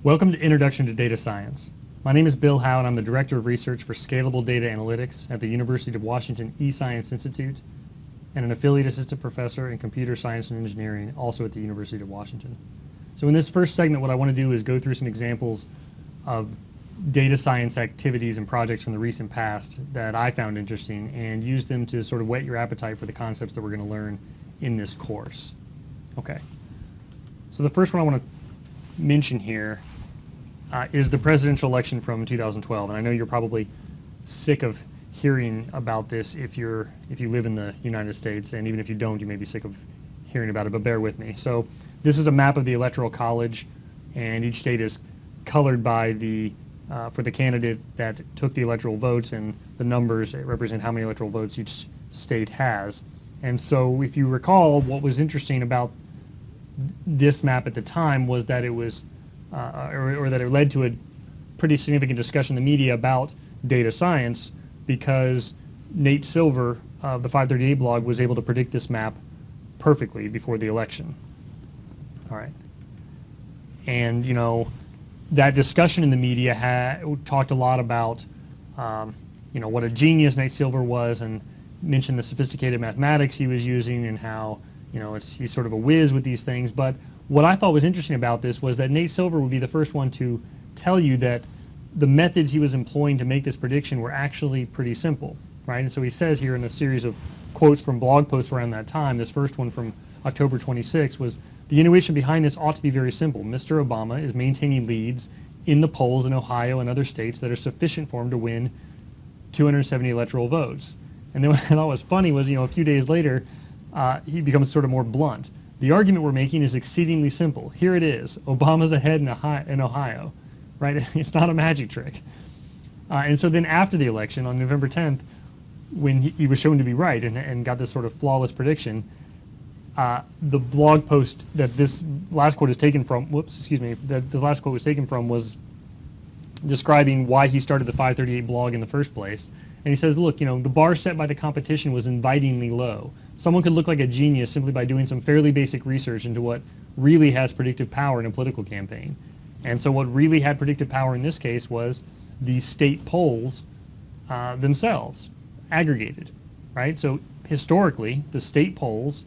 Welcome to Introduction to Data Science. My name is Bill Howe and I'm the Director of Research for Scalable Data Analytics at the University of Washington eScience Institute and an affiliate assistant professor in computer science and engineering also at the University of Washington. So in this first segment, what I want to do is go through some examples of data science activities and projects from the recent past that I found interesting and use them to sort of whet your appetite for the concepts that we're going to learn in this course. Okay. So the first one I want to mention here is the presidential election from 2012, and I know you're probably sick of hearing about this if you live in the United States, and even if you don't, you may be sick of hearing about it, but bear with me. So this is a map of the Electoral College, and each state is colored by for the candidate that took the electoral votes, and the numbers represent how many electoral votes each state has. And so if you recall, what was interesting about this map at the time was that it was or that it led to a pretty significant discussion in the media about data science, because Nate Silver of the 538 blog was able to predict this map perfectly before the election. All right. And, you know, that discussion in the media talked a lot about, you know, what a genius Nate Silver was, and mentioned the sophisticated mathematics he was using and how, you know, he's sort of a whiz with these things. But what I thought was interesting about this was that Nate Silver would be the first one to tell you that the methods he was employing to make this prediction were actually pretty simple, right? And so he says here in a series of quotes from blog posts around that time, this first one from October 26 was, "The intuition behind this ought to be very simple. Mr. Obama is maintaining leads in the polls in Ohio and other states that are sufficient for him to win 270 electoral votes." And then what I thought was funny was, you know, a few days later, he becomes sort of more blunt. "The argument we're making is exceedingly simple. Here it is. Obama's ahead in Ohio," right? It's not a magic trick. And so then after the election on November 10th, when he was shown to be right and got this sort of flawless prediction, the blog post that this last quote is taken from, that this last quote was taken from was describing why he started the 538 blog in the first place. And he says, look, you know, the bar set by the competition was invitingly low. Someone could look like a genius simply by doing some fairly basic research into what really has predictive power in a political campaign. And so what really had predictive power in this case was the state polls themselves, aggregated, right? So historically, the state polls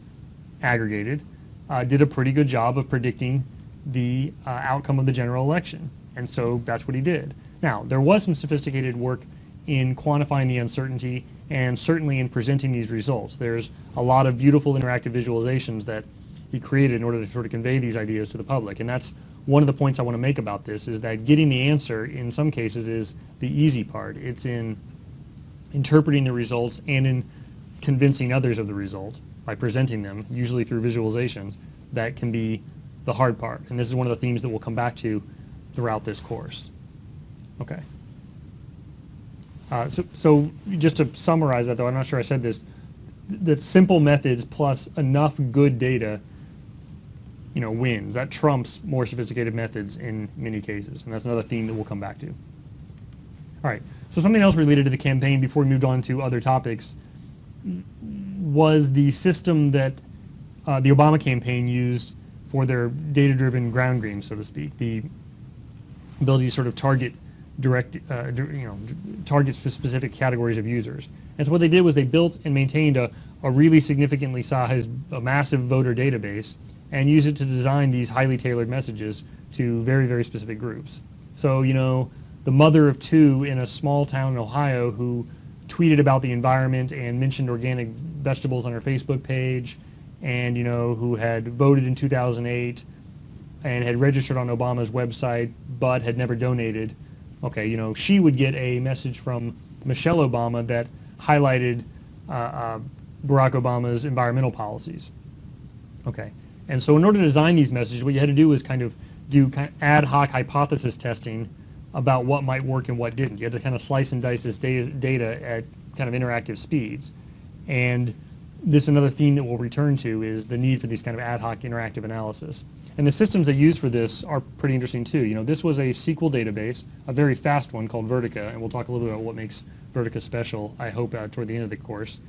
aggregated did a pretty good job of predicting the outcome of the general election. And so that's what he did. Now, there was some sophisticated work in quantifying the uncertainty and certainly in presenting these results. There's a lot of beautiful interactive visualizations that he created in order to sort of convey these ideas to the public. And that's one of the points I want to make about this, is that getting the answer in some cases is the easy part. It's in interpreting the results and in convincing others of the result by presenting them, usually through visualizations, that can be the hard part. And this is one of the themes that we'll come back to throughout this course. Okay. So just to summarize that, though, I'm not sure I said this, that simple methods plus enough good data, you know, wins. That trumps more sophisticated methods in many cases, and that's another theme that we'll come back to. All right, so something else related to the campaign before we moved on to other topics was the system that the Obama campaign used for their data-driven ground game, so to speak, the ability to sort of target target specific categories of users. And so what they did was they built and maintained a really significantly sized, a massive voter database, and used it to design these highly tailored messages to very, very specific groups. So, you know, the mother of two in a small town in Ohio who tweeted about the environment and mentioned organic vegetables on her Facebook page, and, you know, who had voted in 2008 and had registered on Obama's website but had never donated. Okay, you know, she would get a message from Michelle Obama that highlighted Barack Obama's environmental policies. Okay, and so in order to design these messages, what you had to do was kind of do ad hoc hypothesis testing about what might work and what didn't. You had to kind of slice and dice this data at kind of interactive speeds. And this is another theme that we'll return to, is the need for these kind of ad hoc interactive analysis. And the systems they use for this are pretty interesting too. You know, this was a SQL database, a very fast one called Vertica, and we'll talk a little bit about what makes Vertica special, I hope, toward the end of the course.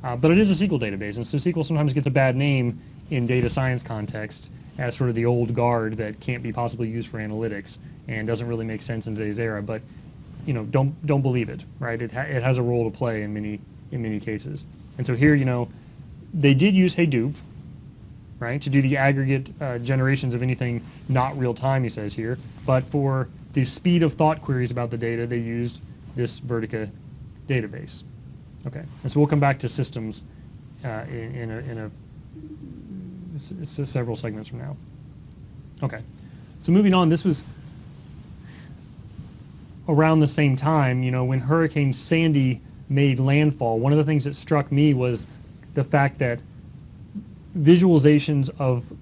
But it is a SQL database, and so SQL sometimes gets a bad name in data science context, as sort of the old guard that can't be possibly used for analytics and doesn't really make sense in today's era. But don't believe it, right? It has a role to play in many cases. And so here, they did use Hadoop, right, to do the aggregate generations of anything not real time, he says here. But for the speed of thought queries about the data, they used this Vertica database. Okay, and so we'll come back to systems in several segments from now. Okay, so moving on, this was around the same time, when Hurricane Sandy made landfall. One of the things that struck me was the fact that visualizations of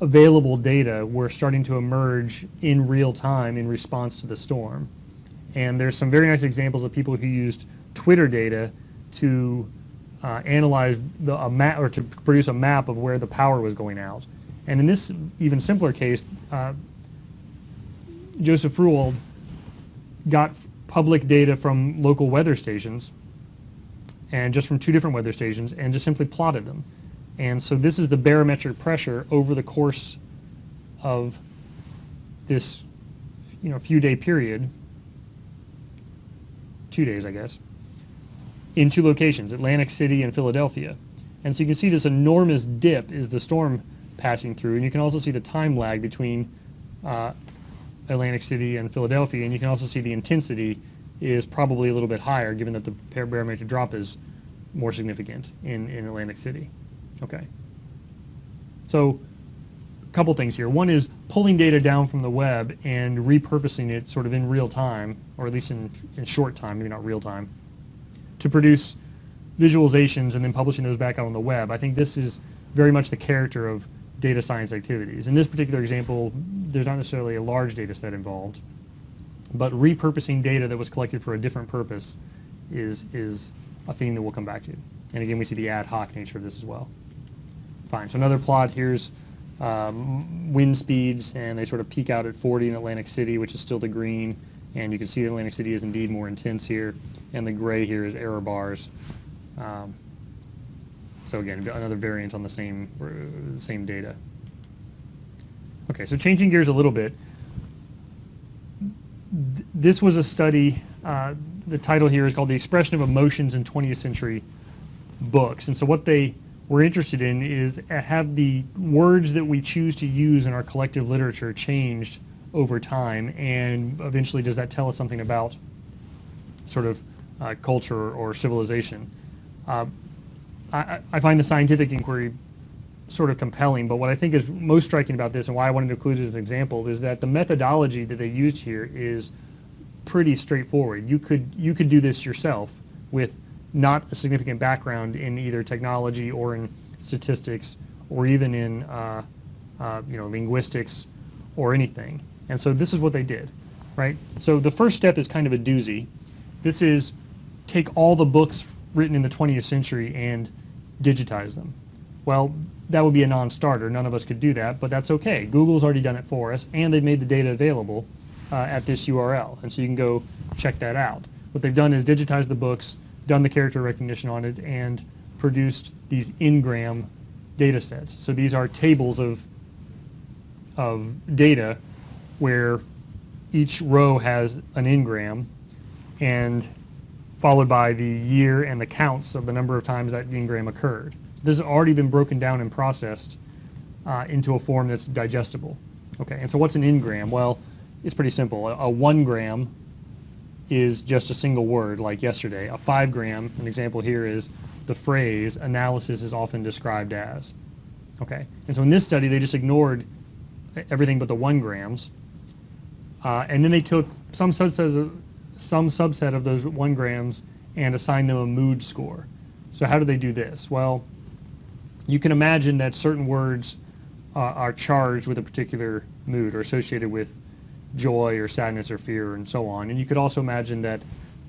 available data were starting to emerge in real time in response to the storm. And there's some very nice examples of people who used Twitter data to analyze a map, or to produce a map of where the power was going out. And in this even simpler case, Joseph Fruwald got public data from local weather stations, and just from 2 different weather stations, and just simply plotted them. And so this is the barometric pressure over the course of this few-day period, 2 days I guess, in 2 locations, Atlantic City and Philadelphia. And so you can see this enormous dip is the storm passing through, and you can also see the time lag between Atlantic City and Philadelphia, and you can also see the intensity is probably a little bit higher, given that the barometric drop is more significant in Atlantic City. Okay. So a couple things here. One is pulling data down from the web and repurposing it sort of in real time, or at least in short time, maybe not real time, to produce visualizations and then publishing those back out on the web. I think this is very much the character of data science activities. In this particular example, there's not necessarily a large data set involved, but repurposing data that was collected for a different purpose is a theme that we'll come back to. And again, we see the ad hoc nature of this as well. Fine, so another plot, here's wind speeds, and they sort of peak out at 40 in Atlantic City, which is still the green, and you can see Atlantic City is indeed more intense here, and the gray here is error bars. So again, another variant on the same data. Okay, so changing gears a little bit, this was a study, the title here is called The Expression of Emotions in 20th Century Books. And so what they were interested in is have the words that we choose to use in our collective literature changed over time, and eventually does that tell us something about sort of culture or civilization. I find the scientific inquiry sort of compelling, but what I think is most striking about this, and why I wanted to include it as an example, is that the methodology that they used here is pretty straightforward. You could do this yourself with not a significant background in either technology or in statistics or even in linguistics or anything. And so this is what they did, right? So the first step is kind of a doozy. This is take all the books written in the 20th century and digitize them. Well, that would be a non-starter. None of us could do that, but that's okay. Google's already done it for us, and they've made the data available at this URL, and so you can go check that out. What they've done is digitized the books, done the character recognition on it, and produced these Ngram data sets. So these are tables of data where each row has an Ngram, and followed by the year and the counts of the number of times that Ngram occurred. So this has already been broken down and processed into a form that's digestible. Okay, and so what's an Ngram? Well, it's pretty simple. A 1 gram is just a single word, like yesterday. A 5 gram, an example here is the phrase analysis is often described as. Okay, and so in this study they just ignored everything but the 1 grams, and then they took some subset of those 1 grams and assigned them a mood score. So how do they do this? Well, you can imagine that certain words are charged with a particular mood or associated with joy or sadness or fear and so on. And you could also imagine that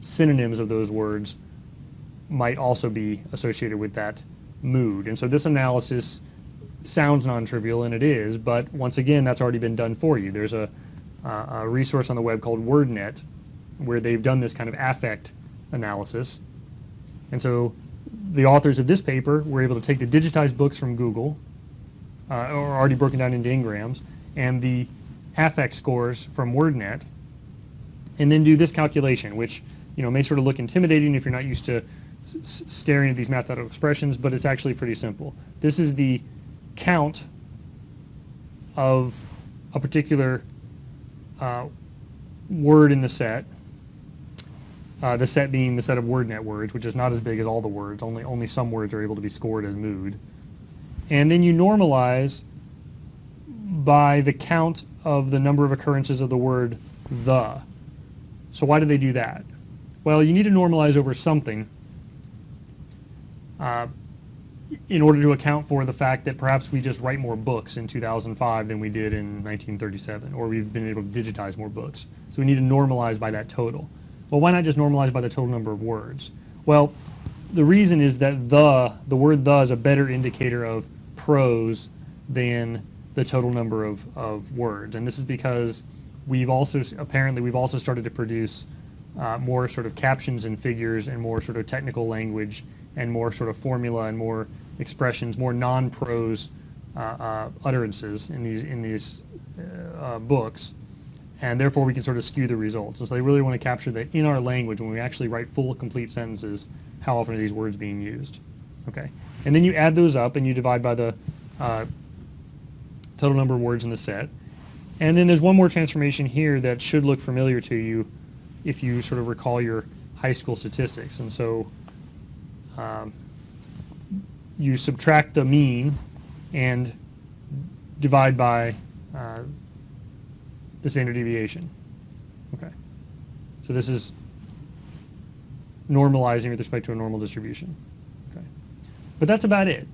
synonyms of those words might also be associated with that mood. And so this analysis sounds non-trivial, and it is, but once again, that's already been done for you. There's a resource on the web called WordNet where they've done this kind of affect analysis. And so the authors of this paper were able to take the digitized books from Google, or already broken down into n-grams, and the affect scores from WordNet, and then do this calculation, which may sort of look intimidating if you're not used to staring at these mathematical expressions, but it's actually pretty simple. This is the count of a particular word in the set being the set of WordNet words, which is not as big as all the words. Only some words are able to be scored as mood. And then you normalize by the count of the number of occurrences of the word the. So why do they do that? Well, you need to normalize over something in order to account for the fact that perhaps we just write more books in 2005 than we did in 1937, or we've been able to digitize more books. So we need to normalize by that total. Well, why not just normalize by the total number of words? Well, the reason is that the word the is a better indicator of prose than the total number of words. And this is because we've also started to produce more sort of captions and figures and more sort of technical language and more sort of formula and more expressions, more non-prose utterances in these books, and therefore we can sort of skew the results. And so they really want to capture that in our language, when we actually write full, complete sentences, how often are these words being used? Okay, and then you add those up and you divide by the total number of words in the set. And then there's one more transformation here that should look familiar to you if you sort of recall your high school statistics. And so you subtract the mean and divide by the standard deviation. Okay, so this is normalizing with respect to a normal distribution. Okay, but that's about it.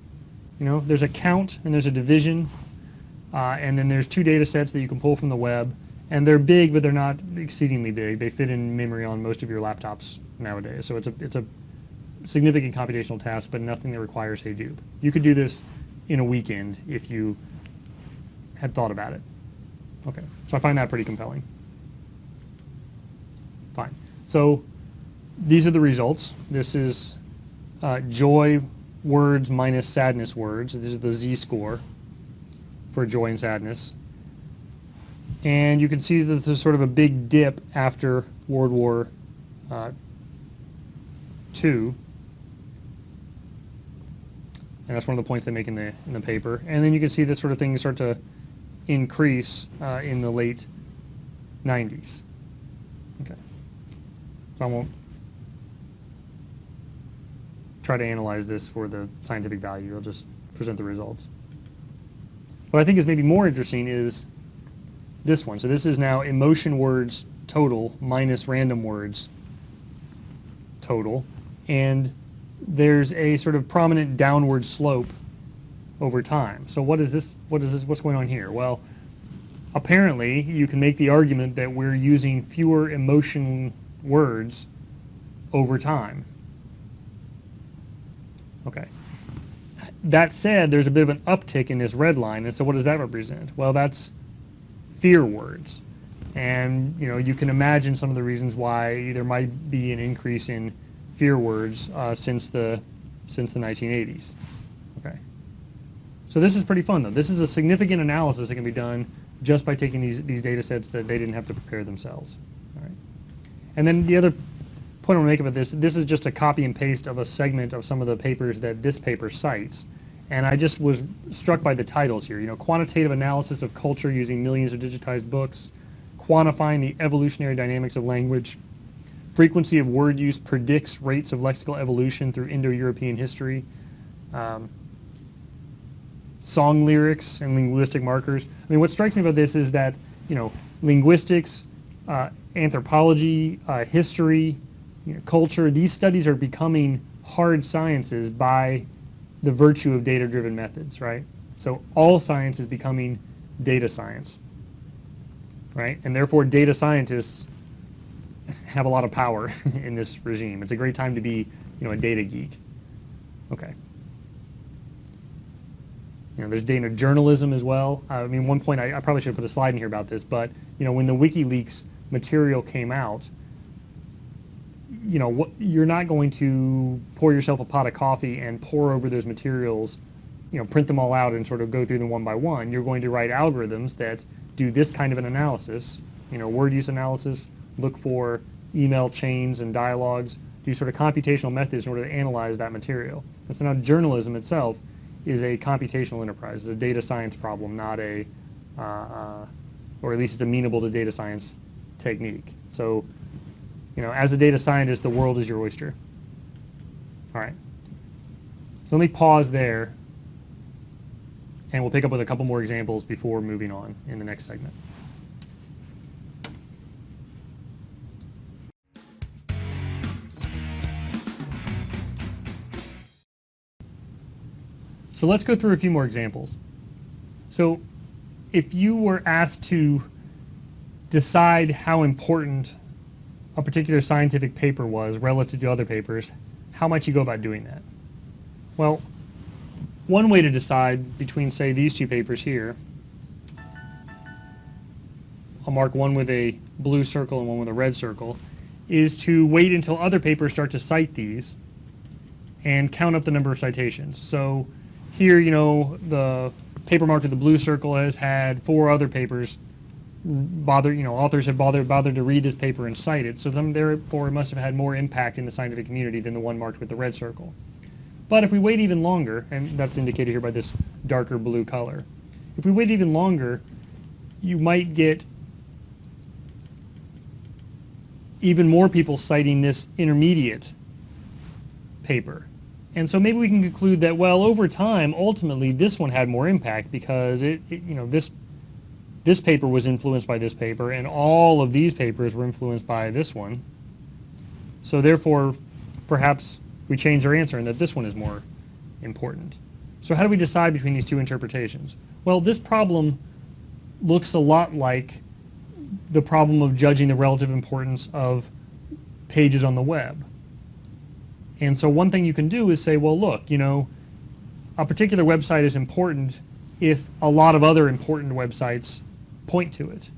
There's a count and there's a division, and then there's two data sets that you can pull from the web, and they're big, but they're not exceedingly big. They fit in memory on most of your laptops nowadays, so it's a significant computational task, but nothing that requires Hadoop. You could do this in a weekend if you had thought about it. Okay, so I find that pretty compelling. Fine. So these are the results. This is joy words minus sadness words. This is the z-score for joy and sadness. And you can see that there's sort of a big dip after World War II. And that's one of the points they make in the paper. And then you can see this sort of thing start to increase in the late 90s. Okay. So I won't try to analyze this for the scientific value. I'll just present the results. What I think is maybe more interesting is this one. So this is now emotion words total minus random words total. And there's a sort of prominent downward slope over time. So what is this? What's going on here? Well, apparently you can make the argument that we're using fewer emotion words over time. Okay. That said, there's a bit of an uptick in this red line, and so what does that represent? Well, that's fear words. And you can imagine some of the reasons why there might be an increase in fear words since the 1980s. Okay. So this is pretty fun, though. This is a significant analysis that can be done just by taking these data sets that they didn't have to prepare themselves. All right. And then the other point I want to make about this is just a copy and paste of a segment of some of the papers that this paper cites. And I just was struck by the titles here. Quantitative analysis of culture using millions of digitized books, quantifying the evolutionary dynamics of language, frequency of word use predicts rates of lexical evolution through Indo-European history, song lyrics and linguistic markers. I mean, what strikes me about this is that, linguistics, anthropology, history, culture, these studies are becoming hard sciences by the virtue of data-driven methods, right? So all science is becoming data science, right? And therefore data scientists have a lot of power in this regime. It's a great time to be, a data geek. Okay. There's data journalism as well. I mean, one point, I probably should have put a slide in here about this, but, when the WikiLeaks material came out, you're not going to pour yourself a pot of coffee and pour over those materials print them all out and sort of go through them one by one. You're going to write algorithms that do this kind of an analysis, word use analysis, look for email chains and dialogues, do sort of computational methods in order to analyze that material. And so now journalism itself is a computational enterprise. It's a data science problem, not a, or at least it's amenable to data science technique. So, as a data scientist, the world is your oyster. All right. So let me pause there, and we'll pick up with a couple more examples before moving on in the next segment. So let's go through a few more examples. So if you were asked to decide how important a particular scientific paper was relative to other papers, how might you go about doing that? Well, one way to decide between, say, these two papers here, I'll mark one with a blue circle and one with a red circle, is to wait until other papers start to cite these and count up the number of citations. So here, the paper marked with the blue circle has had 4 other papers authors have bothered to read this paper and cite it, so therefore it must have had more impact in the scientific community than the one marked with the red circle. But if we wait even longer, and that's indicated here by this darker blue color, if we wait even longer, you might get even more people citing this intermediate paper. And so maybe we can conclude that, well, over time, ultimately, this one had more impact because this paper was influenced by this paper, and all of these papers were influenced by this one. So therefore, perhaps we change our answer and that this one is more important. So how do we decide between these two interpretations? Well, this problem looks a lot like the problem of judging the relative importance of pages on the web. And so one thing you can do is say, well, look, a particular website is important if a lot of other important websites point to it.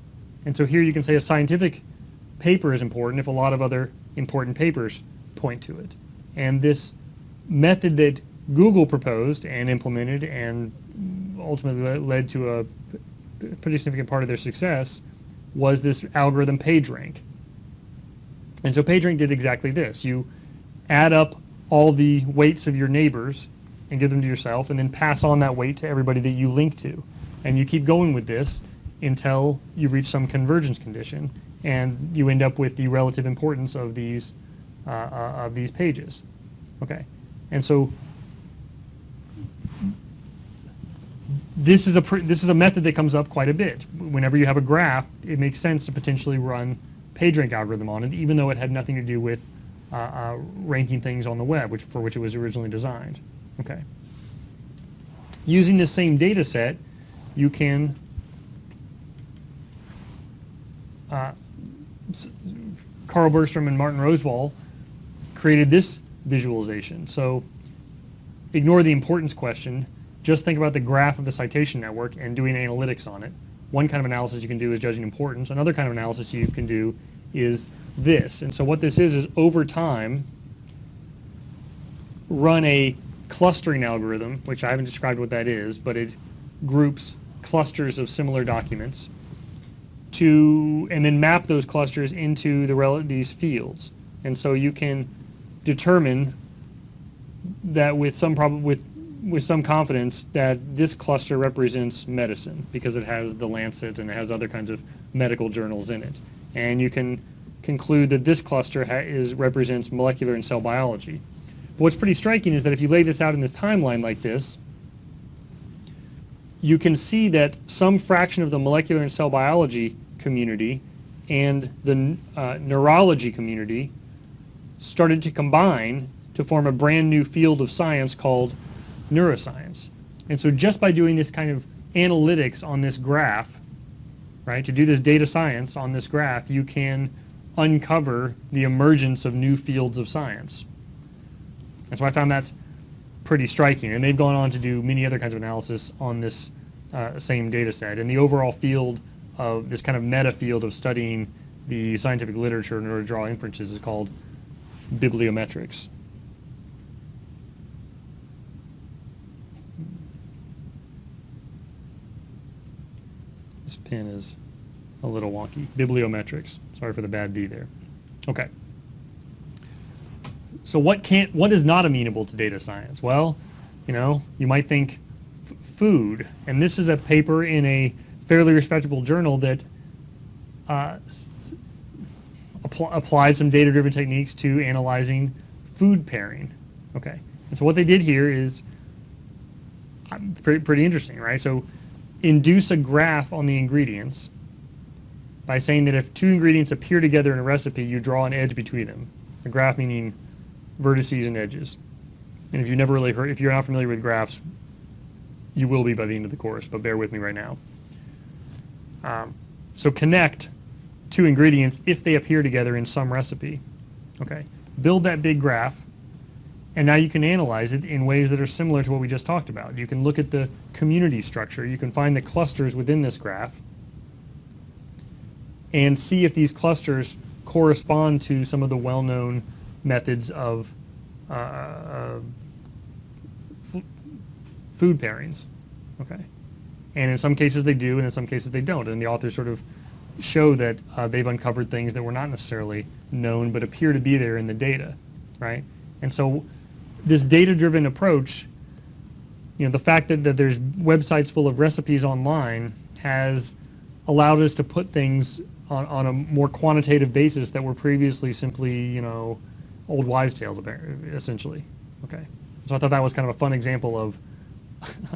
And so here you can say a scientific paper is important if a lot of other important papers point to it. And this method that Google proposed and implemented and ultimately led to a pretty significant part of their success was this algorithm PageRank. And so PageRank did exactly this. You add up all the weights of your neighbors and give them to yourself, and then pass on that weight to everybody that you link to. And you keep going with this until you reach some convergence condition, and you end up with the relative importance of these pages. Okay, and so this is a method that comes up quite a bit. Whenever you have a graph, it makes sense to potentially run PageRank algorithm on it, even though it had nothing to do with ranking things on the web, for which it was originally designed. Okay. Using this same data set, you can Carl Bergstrom and Martin Roswall created this visualization. So ignore the importance question. Just think about the graph of the citation network and doing analytics on it. One kind of analysis you can do is judging importance. Another kind of analysis you can do is this. And so what this is over time, run a clustering algorithm, which I haven't described what that is, but it groups clusters of similar documents and then map those clusters into these fields. And so you can determine that with some confidence that this cluster represents medicine because it has the Lancet and it has other kinds of medical journals in it. And you can conclude that this cluster represents molecular and cell biology. But what's pretty striking is that if you lay this out in this timeline like this, you can see that some fraction of the molecular and cell biology community and the neurology community started to combine to form a brand new field of science called neuroscience. And so just by doing this kind of analytics on this graph, right, to do this data science on this graph, you can uncover the emergence of new fields of science. And so I found that pretty striking. And they've gone on to do many other kinds of analysis on this same data set. And the overall field of this kind of meta field of studying the scientific literature in order to draw inferences is called bibliometrics. This pen is a little wonky. Bibliometrics. Sorry for the bad B there. Okay. So what is not amenable to data science? Well, you might think food, and this is a paper in a fairly respectable journal that applied some data-driven techniques to analyzing food pairing. Okay, and so what they did here is pretty interesting, right? So induce a graph on the ingredients by saying that if two ingredients appear together in a recipe, you draw an edge between them. A graph meaning vertices and edges. And if you're not familiar with graphs, you will be by the end of the course, but bear with me right now. So connect two ingredients if they appear together in some recipe. Okay, build that big graph, and now you can analyze it in ways that are similar to what we just talked about. You can look at the community structure. You can find the clusters within this graph and see if these clusters correspond to some of the well-known methods of food pairings. Okay, and in some cases they do, and in some cases they don't. And the authors sort of show that they've uncovered things that were not necessarily known but appear to be there in the data, right? And so this data-driven approach, the fact that there's websites full of recipes online has allowed us to put things on a more quantitative basis that were previously simply, old wives' tales, essentially. Okay, so I thought that was kind of a fun example of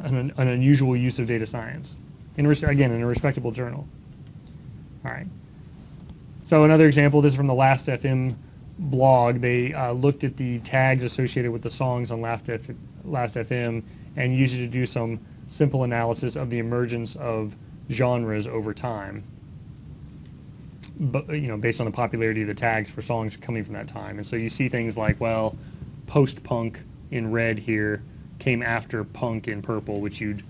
an unusual use of data science, again, in a respectable journal. All right. So another example, this is from the Last.fm blog. They looked at the tags associated with the songs on Last.fm and used it to do some simple analysis of the emergence of genres over time, but based on the popularity of the tags for songs coming from that time. And so you see things like, well, post-punk in red here came after punk in purple, which you'd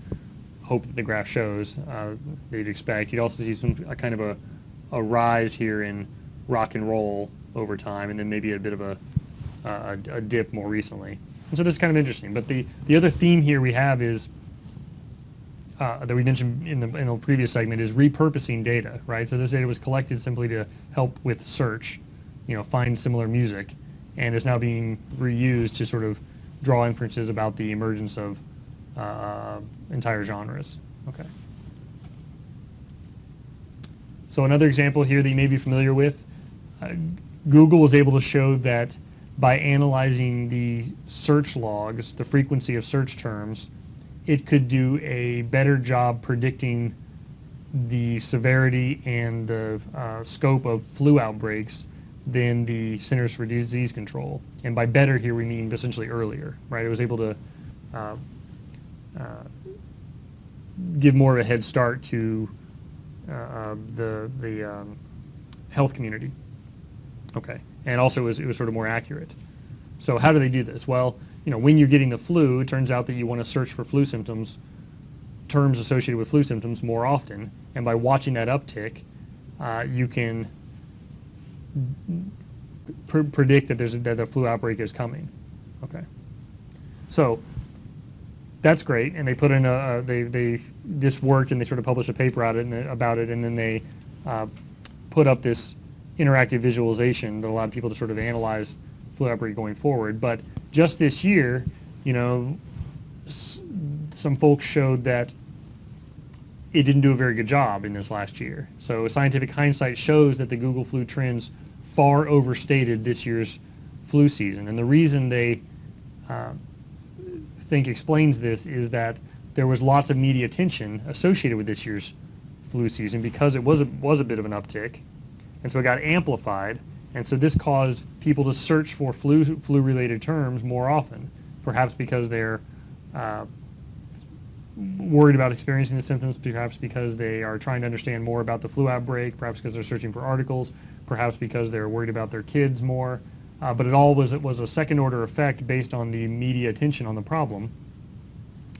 hope that the graph shows, that you'd expect. You'd also see some kind of a rise here in rock and roll over time, and then maybe a bit of a dip more recently. And so this is kind of interesting. But the other theme here we have is that we mentioned in the previous segment is repurposing data, right? So this data was collected simply to help with search, find similar music, and is now being reused to sort of draw inferences about the emergence of entire genres. Okay. So another example here that you may be familiar with, Google was able to show that by analyzing the search logs, the frequency of search terms, it could do a better job predicting the severity and the scope of flu outbreaks than the Centers for Disease Control. And by better here we mean essentially earlier, right? It was able to give more of a head start to the health community. Okay, and also it was sort of more accurate. So how do they do this? Well, when you're getting the flu, it turns out that you want to search for flu symptoms, terms associated with flu symptoms more often, and by watching that uptick, you can predict that that the flu outbreak is coming. Okay, so that's great, and they put in this worked, and they sort of published a paper about it, and then they put up this interactive visualization that allowed people to sort of analyze flu outbreak going forward. But just this year, some folks showed that it didn't do a very good job in this last year. So scientific hindsight shows that the Google flu trends far overstated this year's flu season. And the reason they think explains this is that there was lots of media attention associated with this year's flu season because it was a bit of an uptick, and so it got amplified, and so this caused people to search for flu-related terms more often, perhaps because they're worried about experiencing the symptoms, perhaps because they are trying to understand more about the flu outbreak, perhaps because they're searching for articles, perhaps because they're worried about their kids more. But it all was a second-order effect based on the media attention on the problem,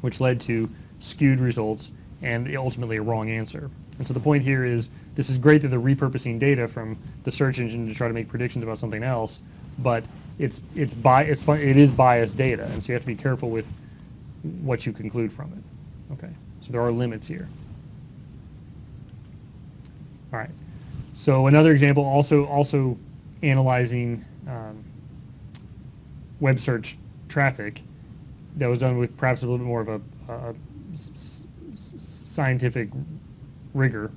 which led to skewed results and ultimately a wrong answer. And so the point here is, this is great that they're repurposing data from the search engine to try to make predictions about something else, but it is biased data, and so you have to be careful with what you conclude from it. Okay, so there are limits here. All right. So another example, also analyzing web search traffic that was done with perhaps a little bit more of a scientific rigor,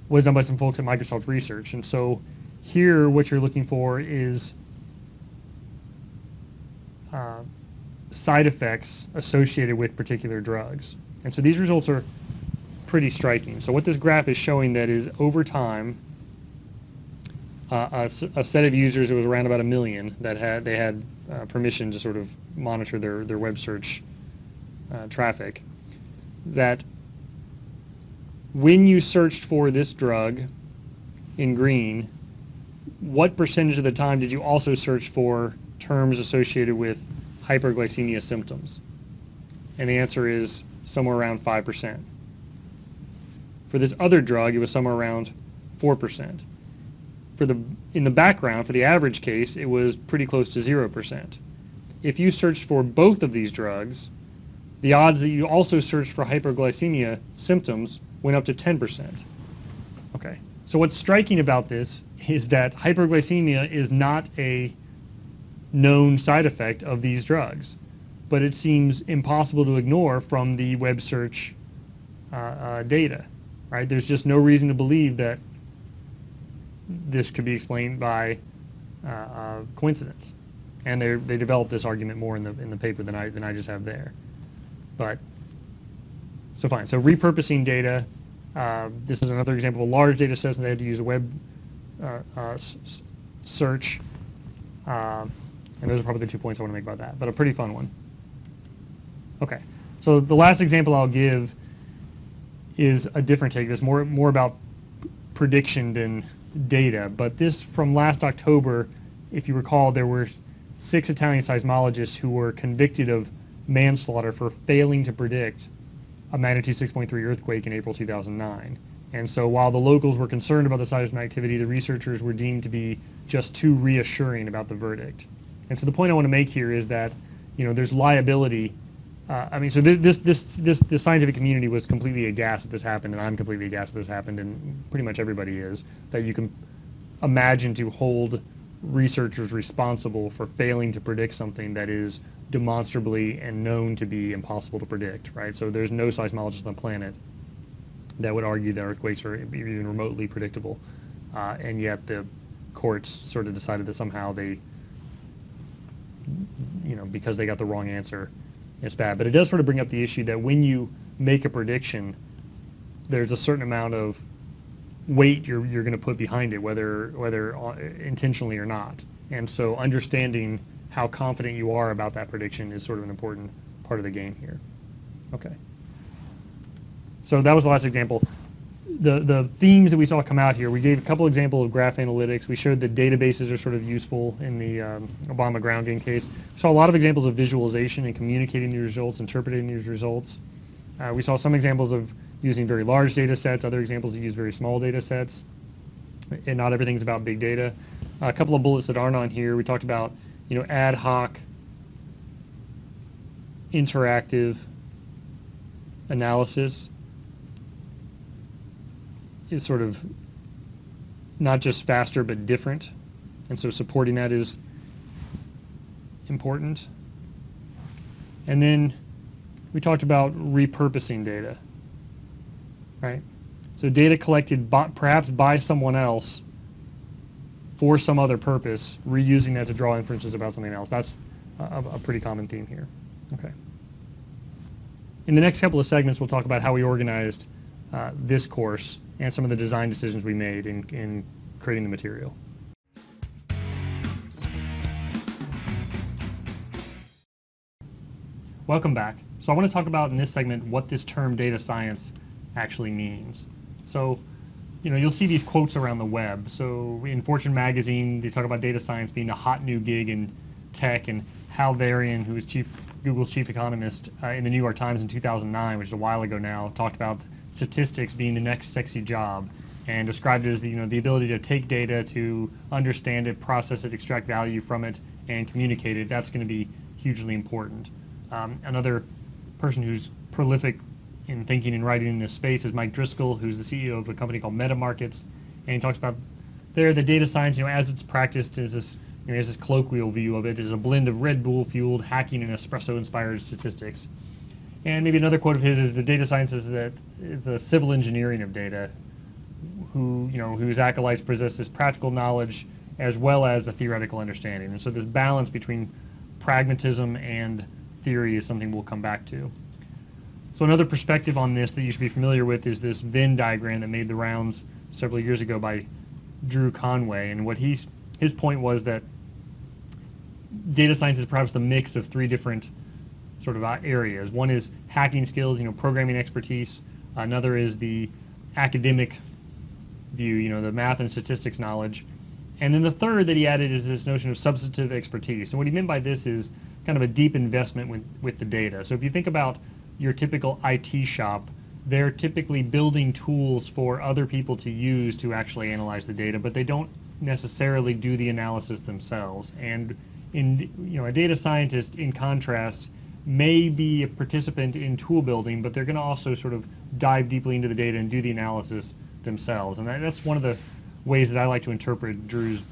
was done by some folks at Microsoft Research. And so here what you're looking for is side effects associated with particular drugs. And so these results are pretty striking. So what this graph is showing that is over time, a set of users, it was around about 1 million, that had permission to sort of monitor their web search traffic, that when you searched for this drug in green, what percentage of the time did you also search for terms associated with hyperglycemia symptoms? And the answer is somewhere around 5%. For this other drug, it was somewhere around 4%. In the background, for the average case, it was pretty close to 0%. If you searched for both of these drugs, the odds that you also searched for hyperglycemia symptoms went up to 10%. Okay, so what's striking about this is that hyperglycemia is not a known side effect of these drugs, but it seems impossible to ignore from the web search data, right? There's just no reason to believe that this could be explained by coincidence, and they developed this argument more in the paper than I just have there. But so fine. So repurposing data. This is another example of a large data set, and they had to use a web search. And those are probably the 2 points I want to make about that, but a pretty fun one. Okay, so the last example I'll give is a different take. This more about prediction than data, but this from last October, if you recall, there were 6 Italian seismologists who were convicted of manslaughter for failing to predict a magnitude 6.3 earthquake in April 2009. And so while the locals were concerned about the seismic activity, the researchers were deemed to be just too reassuring about the verdict. And so the point I want to make here is that, there's liability. I mean, so this scientific community was completely aghast that this happened, and I'm completely aghast that this happened, and pretty much everybody is, that you can imagine to hold researchers responsible for failing to predict something that is demonstrably and known to be impossible to predict, right? So there's no seismologist on the planet that would argue that earthquakes are even remotely predictable, and yet the courts sort of decided that somehow they, because they got the wrong answer, it's bad. But it does sort of bring up the issue that when you make a prediction, there's a certain amount of weight you're going to put behind it, whether intentionally or not. And so understanding how confident you are about that prediction is sort of an important part of the game here. Okay. So that was the last example. The themes that we saw come out here, we gave a couple examples of graph analytics. We showed that databases are sort of useful in the Obama ground game case. We saw a lot of examples of visualization and communicating these results, interpreting these results. We saw some examples of using very large data sets, other examples that use very small data sets, and not everything's about big data. A couple of bullets that aren't on here, we talked about ad hoc, interactive analysis is sort of not just faster but different, and so supporting that is important. And then we talked about repurposing data, right? So data collected perhaps by someone else for some other purpose, reusing that to draw inferences about something else. That's a pretty common theme here. Okay. In the next couple of segments, we'll talk about how we organized this course and some of the design decisions we made in creating the material. Welcome back. So I want to talk about in this segment what this term data science actually means. So, you'll see these quotes around the web. So in Fortune magazine, they talk about data science being a hot new gig in tech, and Hal Varian, who was Google's chief economist in the New York Times in 2009, which is a while ago now, talked about statistics being the next sexy job, and described it as the ability to take data, to understand it, process it, extract value from it, and communicate it. That's going to be hugely important. Another person who's prolific in thinking and writing in this space is Mike Driscoll, who's the CEO of a company called MetaMarkets, and he talks about there the data science, as it's practiced, is this, as this colloquial view of it, is a blend of Red Bull fueled hacking and espresso inspired statistics. And maybe another quote of his is the data science is the civil engineering of data, whose acolytes possess this practical knowledge as well as a theoretical understanding. And so this balance between pragmatism and theory is something we'll come back to. So another perspective on this that you should be familiar with is this Venn diagram that made the rounds several years ago by Drew Conway. And what his point was that data science is perhaps the mix of three different sort of areas. One is hacking skills, programming expertise. Another is the academic view, the math and statistics knowledge. And then the third that he added is this notion of substantive expertise. And what he meant by this is kind of a deep investment with the data. So if you think about your typical IT shop, they're typically building tools for other people to use to actually analyze the data, but they don't necessarily do the analysis themselves. And a data scientist, in contrast, may be a participant in tool building, but they're going to also sort of dive deeply into the data and do the analysis themselves. And that's one of the ways that I like to interpret Drew's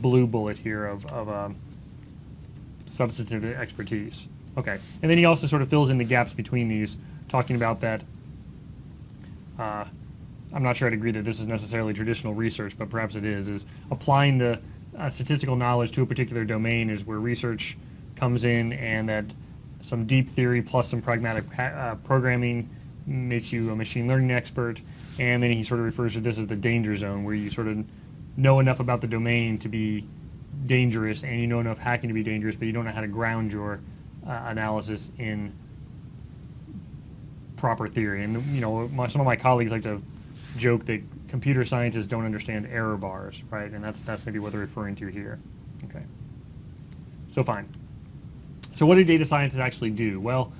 blue bullet here of substantive expertise. Okay, and then he also sort of fills in the gaps between these, talking about that. I'm not sure I'd agree that this is necessarily traditional research, but perhaps it is applying the statistical knowledge to a particular domain is where research comes in, and that some deep theory plus some pragmatic programming makes you a machine learning expert. And then he sort of refers to this as the danger zone, where you sort of know enough about the domain to be dangerous, and you know enough hacking to be dangerous, but you don't know how to ground your analysis in proper theory. And some of my colleagues like to joke that computer scientists don't understand error bars, right? And that's maybe what they're referring to here. Okay. So fine. So what do data scientists actually do? Well,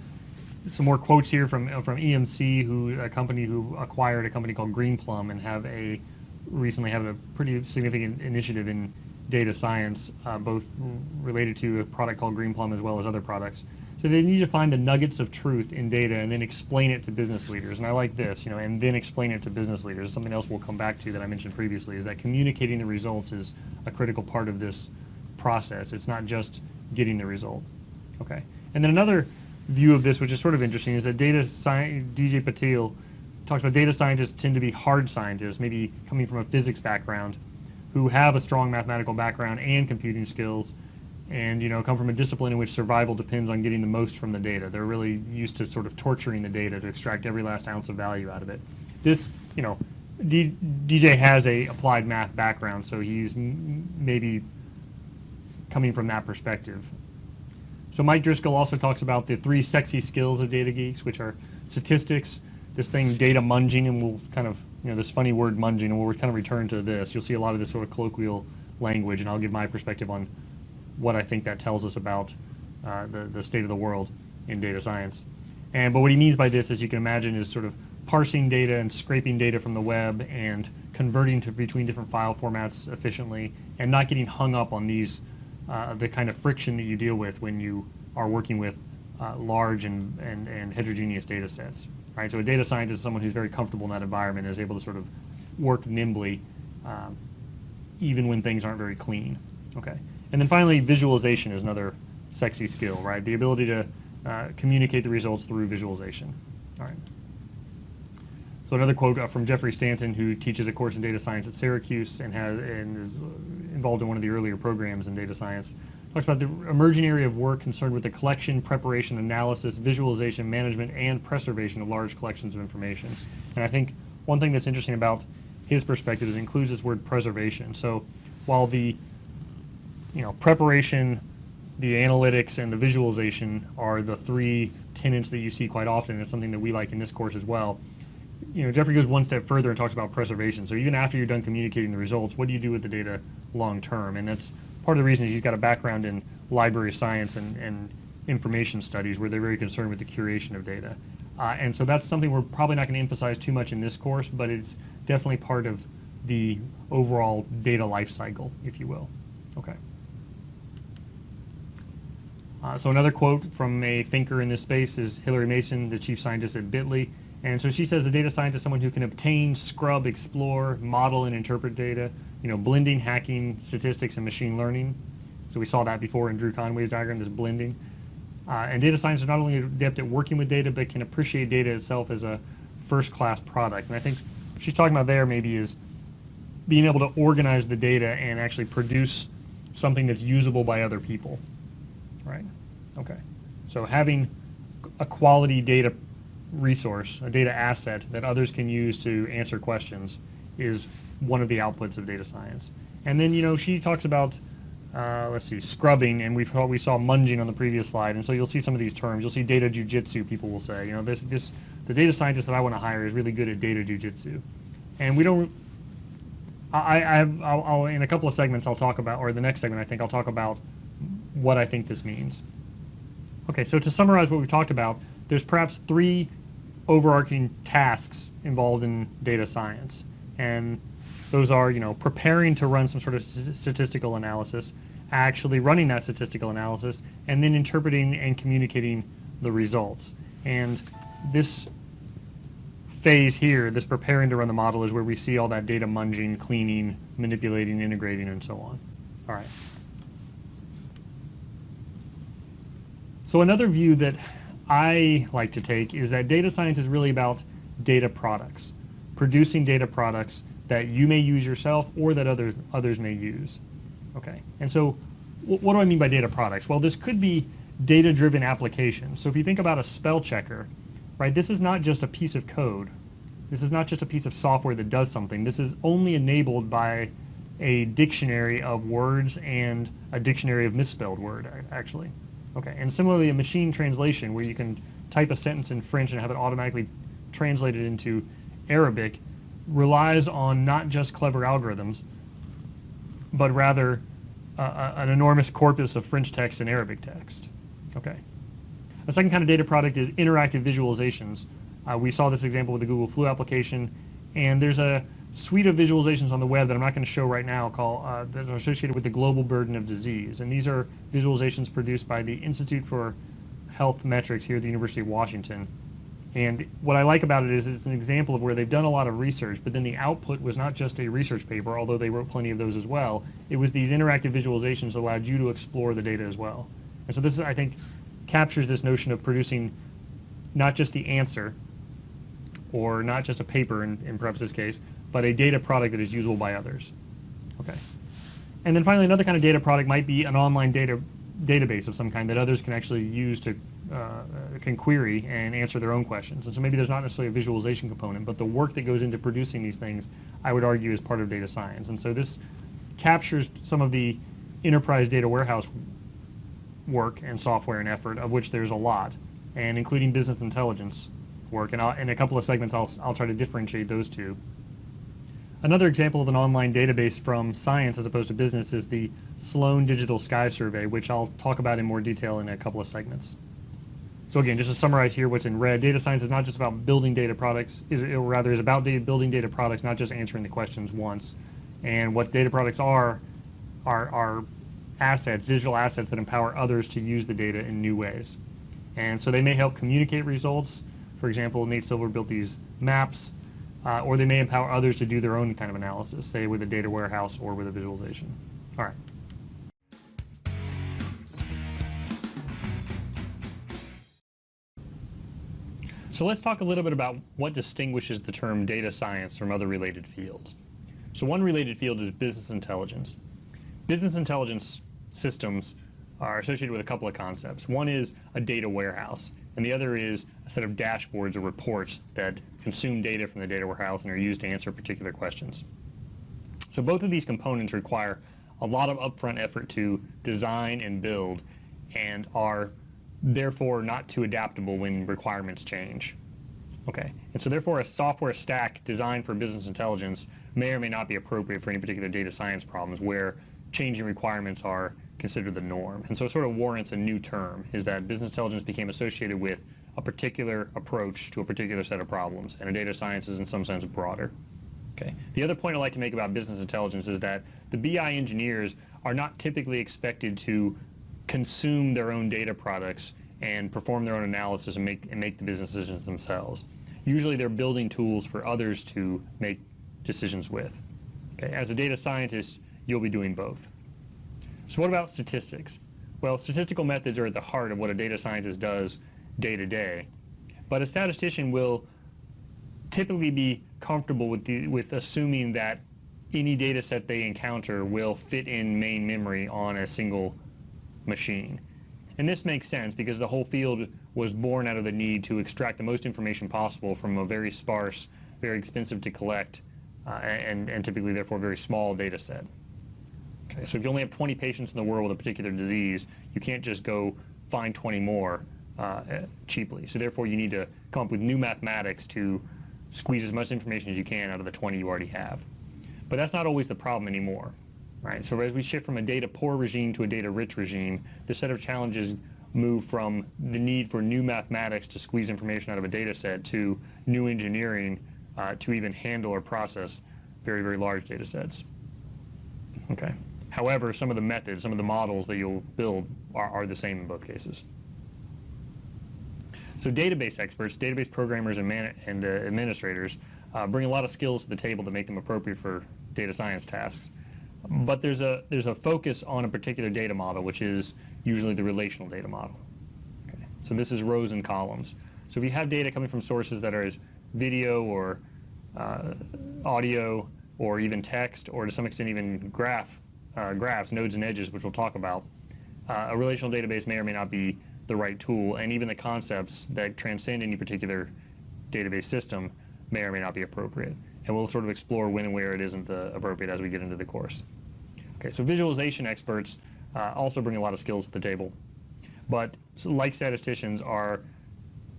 some more quotes here from EMC, a company who acquired a company called Greenplum and recently have a pretty significant initiative in data science, both related to a product called Greenplum as well as other products. So they need to find the nuggets of truth in data and then explain it to business leaders. And I like this, and then explain it to business leaders. Something else we'll come back to that I mentioned previously is that communicating the results is a critical part of this process. It's not just getting the result. Okay. And then another view of this, which is sort of interesting, is that DJ Patil talks about data scientists tend to be hard scientists, maybe coming from a physics background, who have a strong mathematical background and computing skills, and come from a discipline in which survival depends on getting the most from the data. They're really used to sort of torturing the data to extract every last ounce of value out of it. This, DJ has a applied math background, so he's maybe coming from that perspective. So Mike Driscoll also talks about the three sexy skills of data geeks, which are statistics, this thing data munging, and we'll kind of, this funny word munging, and we'll kind of return to this. You'll see a lot of this sort of colloquial language, and I'll give my perspective on what I think that tells us about the state of the world in data science. But what he means by this, as you can imagine, is sort of parsing data and scraping data from the web and converting between different file formats efficiently, and not getting hung up on these the kind of friction that you deal with when you are working with large and heterogeneous data sets. Right? So a data scientist is someone who's very comfortable in that environment and is able to sort of work nimbly even when things aren't very clean. Okay. And then finally, visualization is another sexy skill, right? The ability to communicate the results through visualization. All right. So another quote from Jeffrey Stanton, who teaches a course in data science at Syracuse and is involved in one of the earlier programs in data science, talks about the emerging area of work concerned with the collection, preparation, analysis, visualization, management, and preservation of large collections of information. And I think one thing that's interesting about his perspective is it includes this word preservation. So while the preparation, the analytics, and the visualization are the three tenets that you see quite often, and it's something that we like in this course as well. Jeffrey goes one step further and talks about preservation. So even after you're done communicating the results, what do you do with the data long term? And that's part of the reason he's got a background in library science and information studies, where they're very concerned with the curation of data. And so that's something we're probably not going to emphasize too much in this course, but it's definitely part of the overall data life cycle, if you will. Okay. So another quote from a thinker in this space is Hilary Mason, the chief scientist at Bitly. And so she says a data scientist is someone who can obtain, scrub, explore, model, and interpret data, blending, hacking, statistics, and machine learning. So we saw that before in Drew Conway's diagram, this blending. And data scientists are not only adept at working with data, but can appreciate data itself as a first-class product. And I think what she's talking about there maybe is being able to organize the data and actually produce something that's usable by other people, right? Okay, so having a quality data resource, a data asset that others can use to answer questions is one of the outputs of data science. And then, she talks about, let's see, scrubbing, and we saw munging on the previous slide, and so you'll see some of these terms. You'll see data jujitsu, people will say. The data scientist that I want to hire is really good at data jujitsu. And we don't, I'll in a couple of segments I'll talk about, or the next segment I think I'll talk about what I think this means. Okay, so to summarize what we've talked about, there's perhaps three overarching tasks involved in data science. And those are, preparing to run some sort of statistical analysis, actually running that statistical analysis, and then interpreting and communicating the results. And this phase here, this preparing to run the model, is where we see all that data munging, cleaning, manipulating, integrating, and so on. All right. So another view that I like to take is that data science is really about data products, producing data products that you may use yourself or that others may use. Okay, and so what do I mean by data products? Well, this could be data-driven applications. So if you think about a spell checker, right, this is not just a piece of code. This is not just a piece of software that does something. This is only enabled by a dictionary of words and a dictionary of misspelled word, actually. Okay, and similarly, a machine translation where you can type a sentence in French and have it automatically translated into Arabic relies on not just clever algorithms, but rather an enormous corpus of French text and Arabic text. Okay. A second kind of data product is interactive visualizations. We saw this example with the Google Flu application, and there's a suite of visualizations on the web that I'm not going to show right now that are associated with the global burden of disease. And these are visualizations produced by the Institute for Health Metrics here at the University of Washington. And what I like about it is it's an example of where they've done a lot of research, but then the output was not just a research paper, although they wrote plenty of those as well. It was these interactive visualizations that allowed you to explore the data as well. And so this, I think, captures this notion of producing not just the answer, or not just a paper in perhaps this case, but a data product that is usable by others. Okay. And then finally, another kind of data product might be an online database of some kind that others can actually use to can query and answer their own questions. And so maybe there's not necessarily a visualization component, but the work that goes into producing these things, I would argue, is part of data science. And so this captures some of the enterprise data warehouse work and software and effort, of which there's a lot, and including business intelligence work. And in a couple of segments, I'll try to differentiate those two. Another example of an online database from science as opposed to business is the Sloan Digital Sky Survey, which I'll talk about in more detail in a couple of segments. So again, just to summarize here what's in red, data science is not just about building data products, it rather is about building data products, not just answering the questions once. And what data products are assets, digital assets that empower others to use the data in new ways. And so they may help communicate results. For example, Nate Silver built these maps, or they may empower others to do their own kind of analysis, say with a data warehouse or with a visualization. All right. So let's talk a little bit about what distinguishes the term data science from other related fields. So one related field is business intelligence. Business intelligence systems are associated with a couple of concepts. One is a data warehouse, and the other is a set of dashboards or reports that consume data from the data warehouse and are used to answer particular questions. So both of these components require a lot of upfront effort to design and build, and are therefore not too adaptable when requirements change. Okay, and so therefore a software stack designed for business intelligence may or may not be appropriate for any particular data science problems where changing requirements are considered the norm. And so it sort of warrants a new term, is that business intelligence became associated with a particular approach to a particular set of problems, and a data science is in some sense broader. Okay. The other point I'd like to make about business intelligence is that the BI engineers are not typically expected to consume their own data products and perform their own analysis and make the business decisions themselves. Usually they're building tools for others to make decisions with. Okay, as a data scientist, you'll be doing both. So what about statistics? Well, statistical methods are at the heart of what a data scientist does day to day, but a statistician will typically be comfortable with assuming that any data set they encounter will fit in main memory on a single machine. And this makes sense because the whole field was born out of the need to extract the most information possible from a very sparse, very expensive to collect, and typically therefore very small data set. Okay, so if you only have 20 patients in the world with a particular disease, you can't just go find 20 more cheaply. So therefore you need to come up with new mathematics to squeeze as much information as you can out of the 20 you already have. But that's not always the problem anymore. Right? So as we shift from a data-poor regime to a data-rich regime, the set of challenges move from the need for new mathematics to squeeze information out of a data set to new engineering to even handle or process very, very large data sets. Okay. However, some of the methods, some of the models that you'll build are the same in both cases. So database experts, database programmers, and administrators bring a lot of skills to the table to make them appropriate for data science tasks. But there's a focus on a particular data model, which is usually the relational data model. Okay. So this is rows and columns. So if you have data coming from sources that are video or audio or even text, or to some extent even graphs, nodes and edges, which we'll talk about, a relational database may or may not be the right tool, and even the concepts that transcend any particular database system may or may not be appropriate. And we'll sort of explore when and where it isn't appropriate as we get into the course. Okay, so visualization experts also bring a lot of skills to the table, but like statisticians are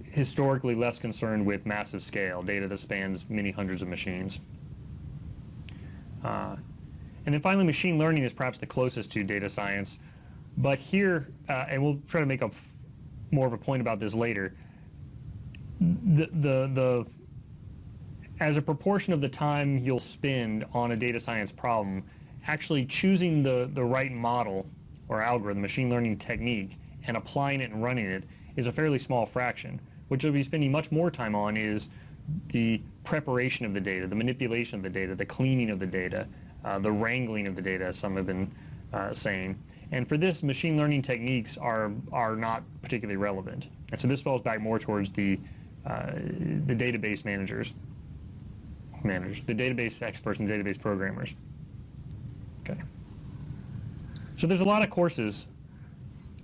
historically less concerned with massive scale, data that spans many hundreds of machines. And then finally, machine learning is perhaps the closest to data science, but here, and we'll try to make more of a point about this later, as a proportion of the time you'll spend on a data science problem, actually choosing the right model or algorithm, machine learning technique, and applying it and running it is a fairly small fraction. What you'll be spending much more time on is the preparation of the data, the manipulation of the data, the cleaning of the data, the wrangling of the data, as some have been saying. And for this, machine learning techniques are not particularly relevant. And so this falls back more towards the database managers, the database experts and database programmers. Okay. So there's a lot of courses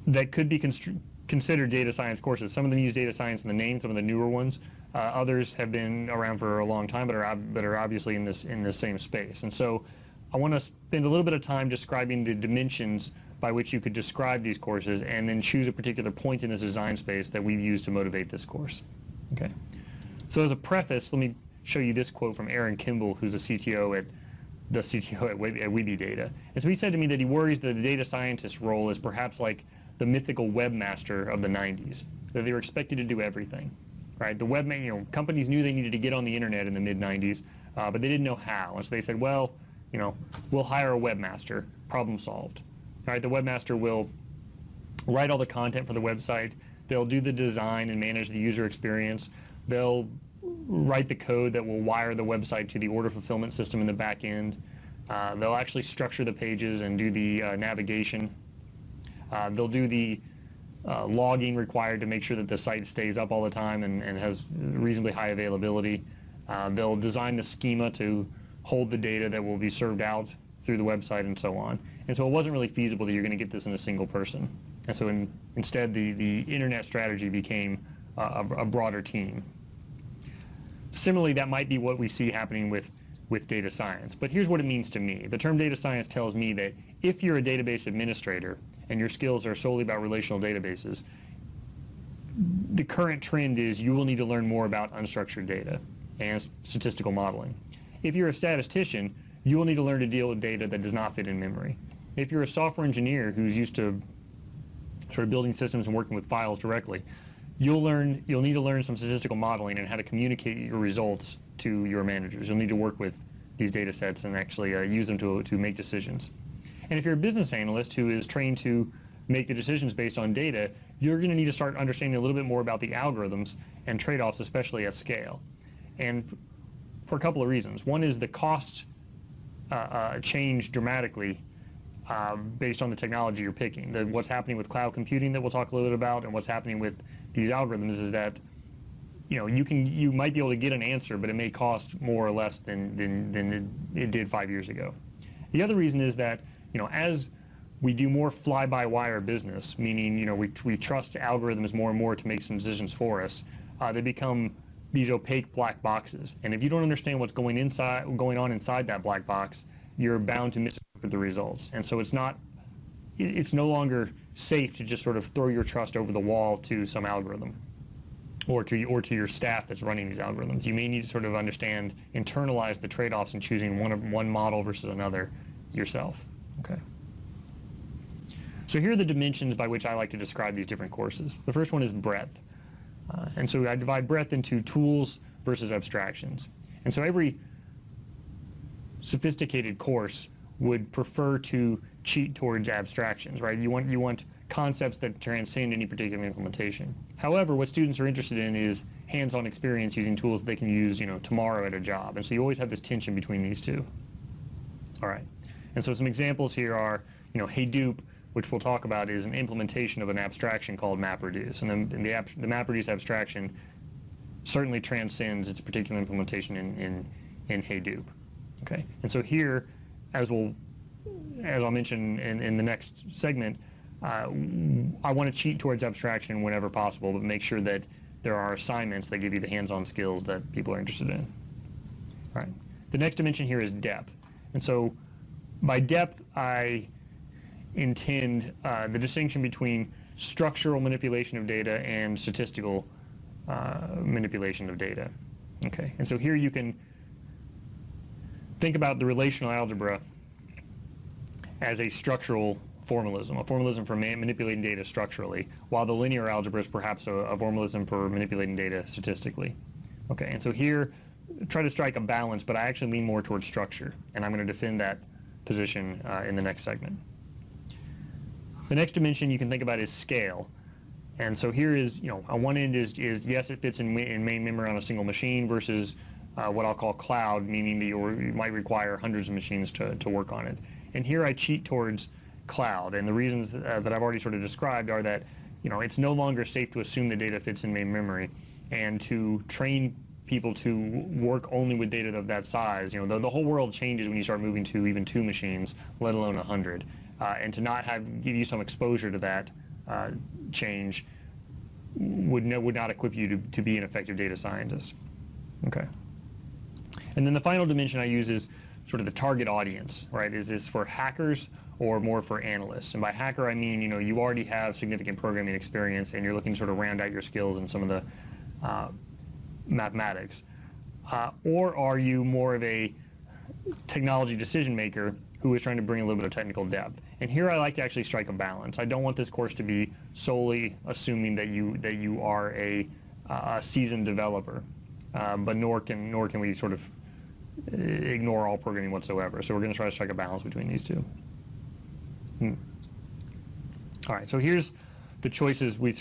that could be considered data science courses. Some of them use data science in the name, some of the newer ones. Others have been around for a long time, but are obviously in this same space. And so I want to spend a little bit of time describing the dimensions by which you could describe these courses, and then choose a particular point in this design space that we've used to motivate this course. Okay. So as a preface, let me show you this quote from Aaron Kimball, who's the CTO at Weeby Data. And so he said to me that he worries that the data scientist role is perhaps like the mythical webmaster of the 90s, that they were expected to do everything. Right? The companies knew they needed to get on the internet in the mid-90s, but they didn't know how. And so they said, well, we'll hire a webmaster, problem solved. All right, the webmaster will write all the content for the website. They'll do the design and manage the user experience. They'll write the code that will wire the website to the order fulfillment system in the back end. They'll actually structure the pages and do the navigation. They'll do the logging required to make sure that the site stays up all the time and has reasonably high availability. They'll design the schema to hold the data that will be served out through the website and so on. And so it wasn't really feasible that you're going to get this in a single person. And so instead the internet strategy became a broader team. Similarly, that might be what we see happening with data science. But here's what it means to me. The term data science tells me that if you're a database administrator and your skills are solely about relational databases, the current trend is you will need to learn more about unstructured data and statistical modeling. If you're a statistician, you will need to learn to deal with data that does not fit in memory. If you're a software engineer who's used to sort of building systems and working with files directly, you'll need to learn some statistical modeling and how to communicate your results to your managers. You'll need to work with these data sets and actually use them to make decisions. And if you're a business analyst who is trained to make the decisions based on data, you're going to need to start understanding a little bit more about the algorithms and trade-offs, especially at scale. And for a couple of reasons. One is the costs change dramatically based on the technology you're picking. What's happening with cloud computing that we'll talk a little bit about, and what's happening with these algorithms is that you might be able to get an answer, but it may cost more or less than it did 5 years ago. The other reason is that as we do more fly-by-wire business, meaning we trust algorithms more and more to make some decisions for us, they become these opaque black boxes. And if you don't understand what's going on inside that black box, you're bound to misinterpret the results. And so it's no longer safe to just sort of throw your trust over the wall to some algorithm or to your staff that's running these algorithms. You may need to sort of understand, internalize the trade-offs in choosing one model versus another yourself. Okay. So here are the dimensions by which I like to describe these different courses. The first one is breadth. And so I divide breadth into tools versus abstractions. And so every sophisticated course would prefer to cheat towards abstractions, right? You want concepts that transcend any particular implementation. However, what students are interested in is hands-on experience using tools they can use, tomorrow at a job. And so you always have this tension between these two. All right. And so some examples here are, Hadoop, which we'll talk about, is an implementation of an abstraction called MapReduce. And then the MapReduce abstraction certainly transcends its particular implementation in Hadoop. Okay, and so here, as I'll mention in the next segment, I want to cheat towards abstraction whenever possible, but make sure that there are assignments that give you the hands-on skills that people are interested in. All right, the next dimension here is depth. And so by depth, I intend the distinction between structural manipulation of data and statistical manipulation of data. Okay, and so here you can think about the relational algebra as a structural formalism, a formalism for manipulating data structurally, while the linear algebra is perhaps a formalism for manipulating data statistically. Okay, and so here, try to strike a balance, but I actually lean more towards structure, and I'm going to defend that position in the next segment. The next dimension you can think about is scale. And so here is, on one end is yes, it fits in main memory on a single machine versus what I'll call cloud, meaning that you might require hundreds of machines to work on it. And here I cheat towards cloud. And the reasons that I've already sort of described are that, it's no longer safe to assume the data fits in main memory. And to train people to work only with data of that size, the whole world changes when you start moving to even 2 machines, let alone 100. And to not give you some exposure to that change would not equip you to be an effective data scientist. Okay. And then the final dimension I use is sort of the target audience, right? Is this for hackers or more for analysts? And by hacker, I mean, you already have significant programming experience and you're looking to sort of round out your skills in some of the mathematics. Or are you more of a technology decision maker who is trying to bring a little bit of technical depth? And here I like to actually strike a balance. I don't want this course to be solely assuming that you are a seasoned developer, but nor can we sort of ignore all programming whatsoever. So we're going to try to strike a balance between these two. All right, so here's the choices we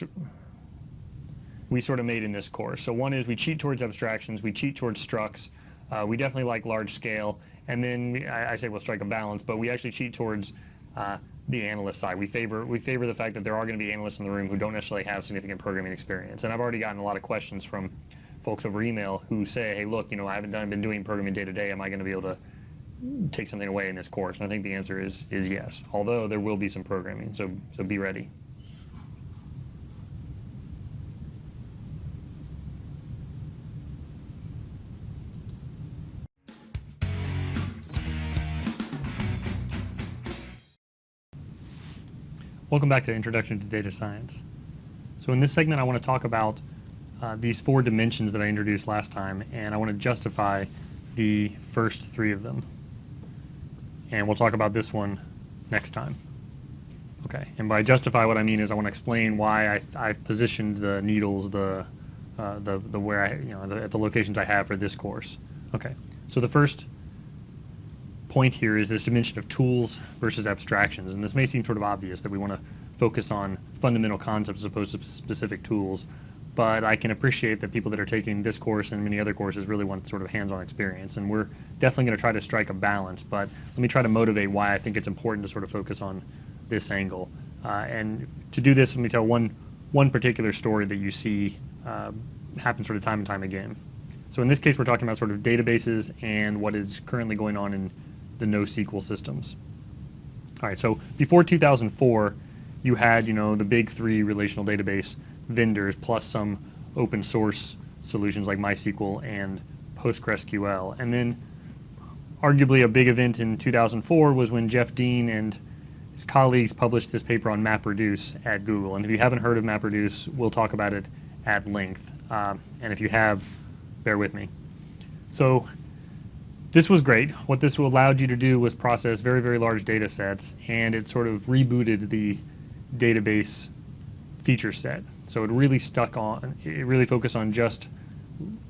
sort of made in this course. So one is we cheat towards abstractions, we cheat towards structs, we definitely like large scale, and then I say we'll strike a balance, but we actually cheat towards the analyst side. We favor the fact that there are going to be analysts in the room who don't necessarily have significant programming experience. And I've already gotten a lot of questions from folks over email who say, hey, look, I haven't been doing programming day to day. Am I going to be able to take something away in this course? And I think the answer is yes, although there will be some programming, so be ready. Welcome back to Introduction to Data Science. So in this segment, I want to talk about these 4 dimensions that I introduced last time, and I want to justify the first 3 of them. And we'll talk about this one next time. Okay, and by justify, what I mean is I want to explain why I've positioned the needles at the locations I have for this course. Okay, so the first point here is this dimension of tools versus abstractions, and this may seem sort of obvious that we want to focus on fundamental concepts as opposed to specific tools. But I can appreciate that people that are taking this course and many other courses really want sort of hands-on experience, and we're definitely going to try to strike a balance. But let me try to motivate why I think it's important to sort of focus on this angle. And to do this, let me tell one particular story that you see happen sort of time and time again. So in this case, we're talking about sort of databases and what is currently going on in the NoSQL systems. All right, so before 2004, you had, the big three relational database vendors plus some open source solutions like MySQL and PostgreSQL. And then arguably a big event in 2004 was when Jeff Dean and his colleagues published this paper on MapReduce at Google. And if you haven't heard of MapReduce, we'll talk about it at length. And if you have, bear with me. So this was great. What this allowed you to do was process very, very large data sets, and it sort of rebooted the database feature set. So it really focused on just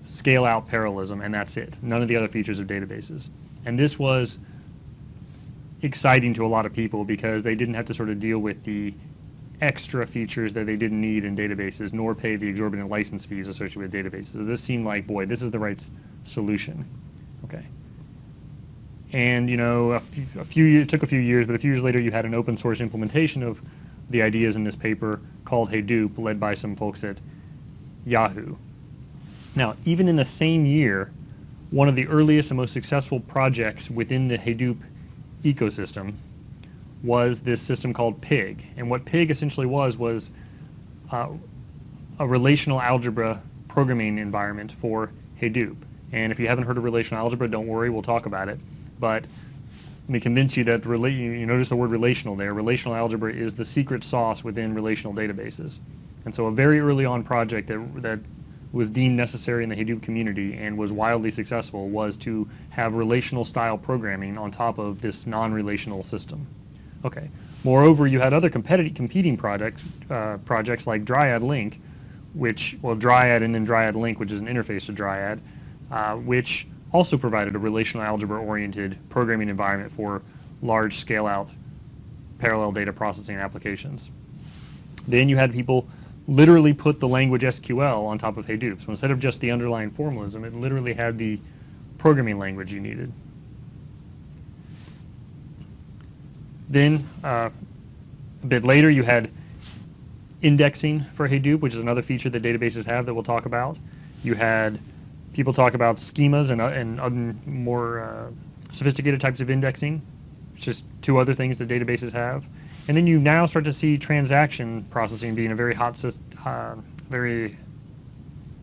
scale out parallelism, and that's it. None of the other features of databases. And this was exciting to a lot of people because they didn't have to sort of deal with the extra features that they didn't need in databases, nor pay the exorbitant license fees associated with databases. So this seemed like, boy, this is the right solution. Okay. And it took a few years, but a few years later you had an open source implementation of the ideas in this paper called Hadoop, led by some folks at Yahoo. Now, even in the same year, one of the earliest and most successful projects within the Hadoop ecosystem was this system called Pig. And what Pig essentially was a relational algebra programming environment for Hadoop. And if you haven't heard of relational algebra, don't worry, we'll talk about it. But let me convince you that you notice the word relational there. Relational algebra is the secret sauce within relational databases. And so a very early on project that was deemed necessary in the Hadoop community and was wildly successful was to have relational style programming on top of this non-relational system. Okay. Moreover, you had other competing projects like Dryad Link, Dryad and then Dryad Link, which is an interface to Dryad, which also provided a relational algebra-oriented programming environment for large scale-out parallel data processing applications. Then you had people literally put the language SQL on top of Hadoop. So instead of just the underlying formalism, it literally had the programming language you needed. Then a bit later, you had indexing for Hadoop, which is another feature that databases have that we'll talk about. You had people talk about schemas and more sophisticated types of indexing, which is two other things that databases have. And then you now start to see transaction processing being a very very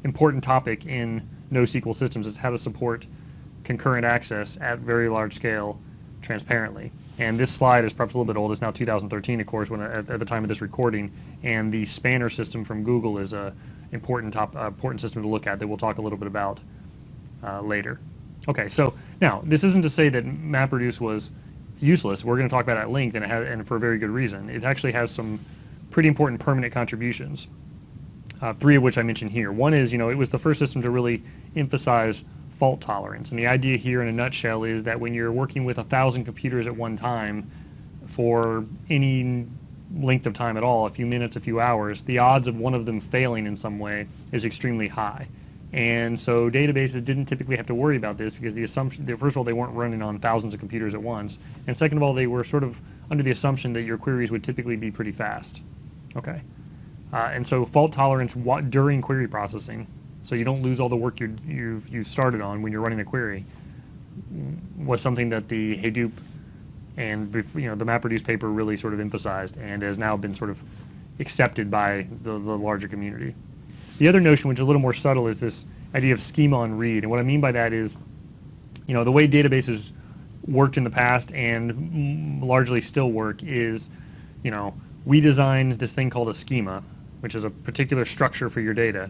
important topic in NoSQL systems. Is how to support concurrent access at very large scale transparently. And this slide is perhaps a little bit old. It's now 2013, of course, at the time of this recording. And the Spanner system from Google is a important system to look at that we'll talk a little bit about later. Okay, so now this isn't to say that MapReduce was useless. We're going to talk about it at length, and for a very good reason. It actually has some pretty important permanent contributions, three of which I mentioned here. One is, it was the first system to really emphasize fault tolerance. And the idea here in a nutshell is that when you're working with 1,000 computers at one time for any length of time at all, a few minutes, a few hours, the odds of one of them failing in some way is extremely high. And so databases didn't typically have to worry about this because the assumption, first of all, they weren't running on thousands of computers at once. And second of all, they were sort of under the assumption that your queries would typically be pretty fast. Okay. And so fault tolerance during query processing, so you don't lose all the work you started on when you're running a query, was something that the Hadoop and the MapReduce paper really sort of emphasized and has now been sort of accepted by the larger community. The other notion, which is a little more subtle, is this idea of schema on read. And what I mean by that is, the way databases worked in the past and largely still work is, we design this thing called a schema, which is a particular structure for your data.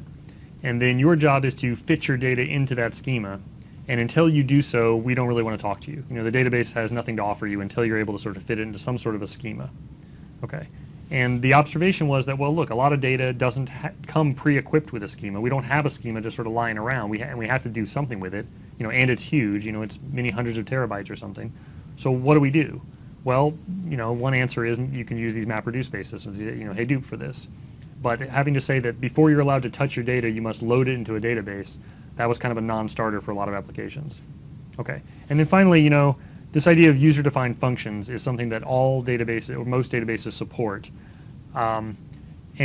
And then your job is to fit your data into that schema. And until you do so, we don't really want to talk to you. The database has nothing to offer you until you're able to sort of fit it into some sort of a schema. Okay. And the observation was that, well, look, a lot of data doesn't come pre-equipped with a schema. We don't have a schema just sort of lying around. We have to do something with it. And it's huge. It's many hundreds of terabytes or something. So what do? Well, one answer is you can use these MapReduce-based systems, Hadoop for this. But having to say that before you're allowed to touch your data, you must load it into a database, that was kind of a non-starter for a lot of applications. Okay, and then finally, this idea of user-defined functions is something that all databases, or most databases, support. And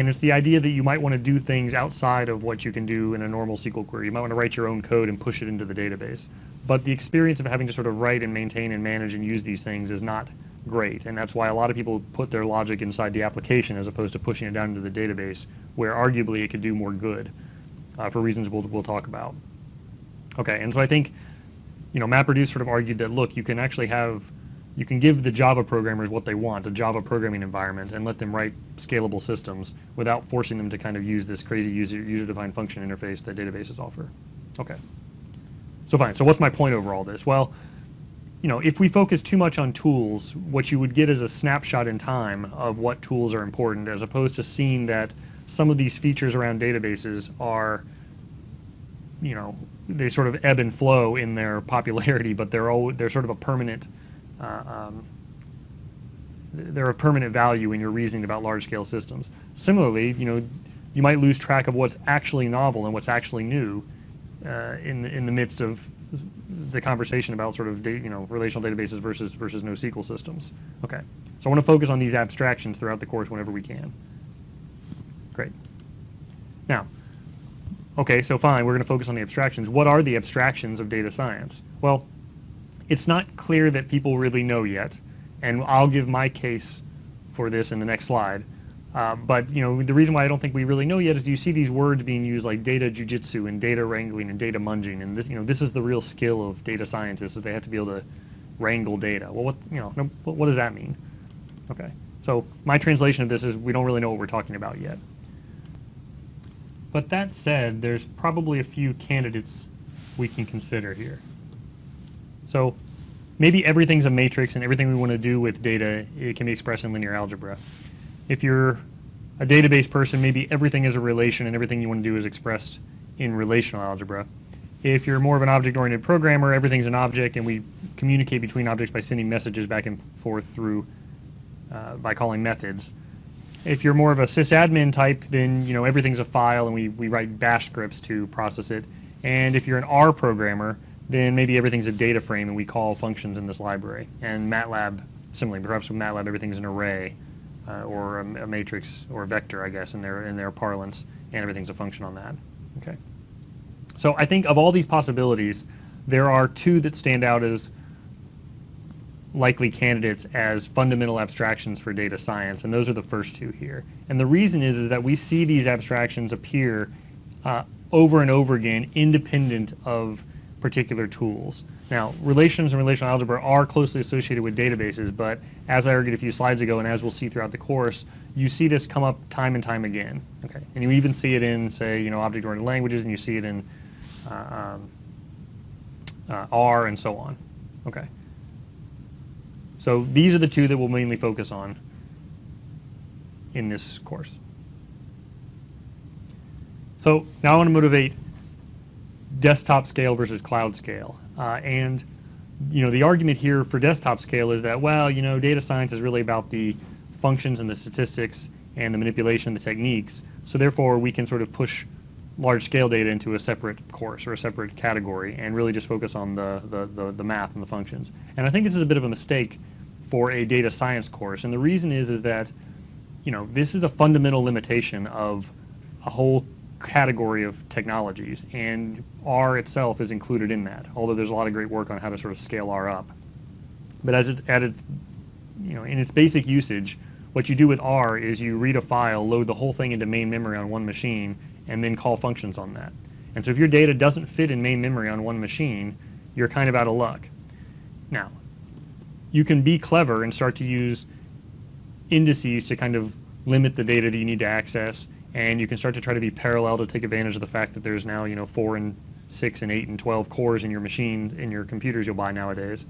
it's the idea that you might want to do things outside of what you can do in a normal SQL query. You might want to write your own code and push it into the database. But the experience of having to sort of write and maintain and manage and use these things is not great. And that's why a lot of people put their logic inside the application as opposed to pushing it down into the database, where arguably it could do more good for reasons we'll talk about. Okay, and so I think, MapReduce sort of argued that, look, you can give the Java programmers what they want, a Java programming environment, and let them write scalable systems without forcing them to kind of use this crazy user-defined function interface that databases offer. Okay. So fine. So what's my point over all this? Well, if we focus too much on tools, what you would get is a snapshot in time of what tools are important, as opposed to seeing that some of these features around databases are, they sort of ebb and flow in their popularity, but they're sort of a permanent they're a permanent value in your reasoning about large-scale systems. Similarly, you might lose track of what's actually novel and what's actually new in the midst of the conversation about sort of relational databases versus NoSQL systems. Okay, so I want to focus on these abstractions throughout the course whenever we can. Great. Now, okay, so fine, we're going to focus on the abstractions. What are the abstractions of data science? Well, it's not clear that people really know yet, and I'll give my case for this in the next slide. But the reason why I don't think we really know yet is you see these words being used like data jujitsu and data wrangling and data munging, and this is the real skill of data scientists, that they have to be able to wrangle data. Well, what does that mean? Okay, so my translation of this is we don't really know what we're talking about yet. But that said, there's probably a few candidates we can consider here. So maybe everything's a matrix, and everything we want to do with data, it can be expressed in linear algebra. If you're a database person, maybe everything is a relation, and everything you want to do is expressed in relational algebra. If you're more of an object-oriented programmer, everything's an object, and we communicate between objects by sending messages back and forth through by calling methods. If you're more of a sysadmin type, then everything's a file, and we write bash scripts to process it. And if you're an R programmer, then maybe everything's a data frame, and we call functions in this library. And MATLAB, similarly, perhaps with MATLAB, everything's an array, or a matrix, or a vector, I guess, in their parlance, and everything's a function on that. Okay. So I think of all these possibilities, there are two that stand out as likely candidates as fundamental abstractions for data science, and those are the first two here. And the reason is that we see these abstractions appear over and over again, independent of particular tools. Now, relations and relational algebra are closely associated with databases, but as I argued a few slides ago, and as we'll see throughout the course, you see this come up time and time again. Okay, and you even see it in, say, object-oriented languages, and you see it in R and so on. Okay. So these are the two that we'll mainly focus on in this course. So now I want to motivate desktop scale versus cloud scale. And the argument here for desktop scale is that, well, data science is really about the functions and the statistics and the manipulation, the techniques. So therefore, we can sort of push large scale data into a separate course or a separate category and really just focus on the math and the functions. And I think this is a bit of a mistake for a data science course. And the reason is that, this is a fundamental limitation of a whole category of technologies, and R itself is included in that, although there's a lot of great work on how to sort of scale R up. But as it's added, in its basic usage, what you do with R is you read a file, load the whole thing into main memory on one machine, and then call functions on that. And so if your data doesn't fit in main memory on one machine, you're kind of out of luck. Now, you can be clever and start to use indices to kind of limit the data that you need to access, and you can start to try to be parallel to take advantage of the fact that there's now 4 and 6 and 8 and 12 cores in your machine, in your computers you'll buy nowadays.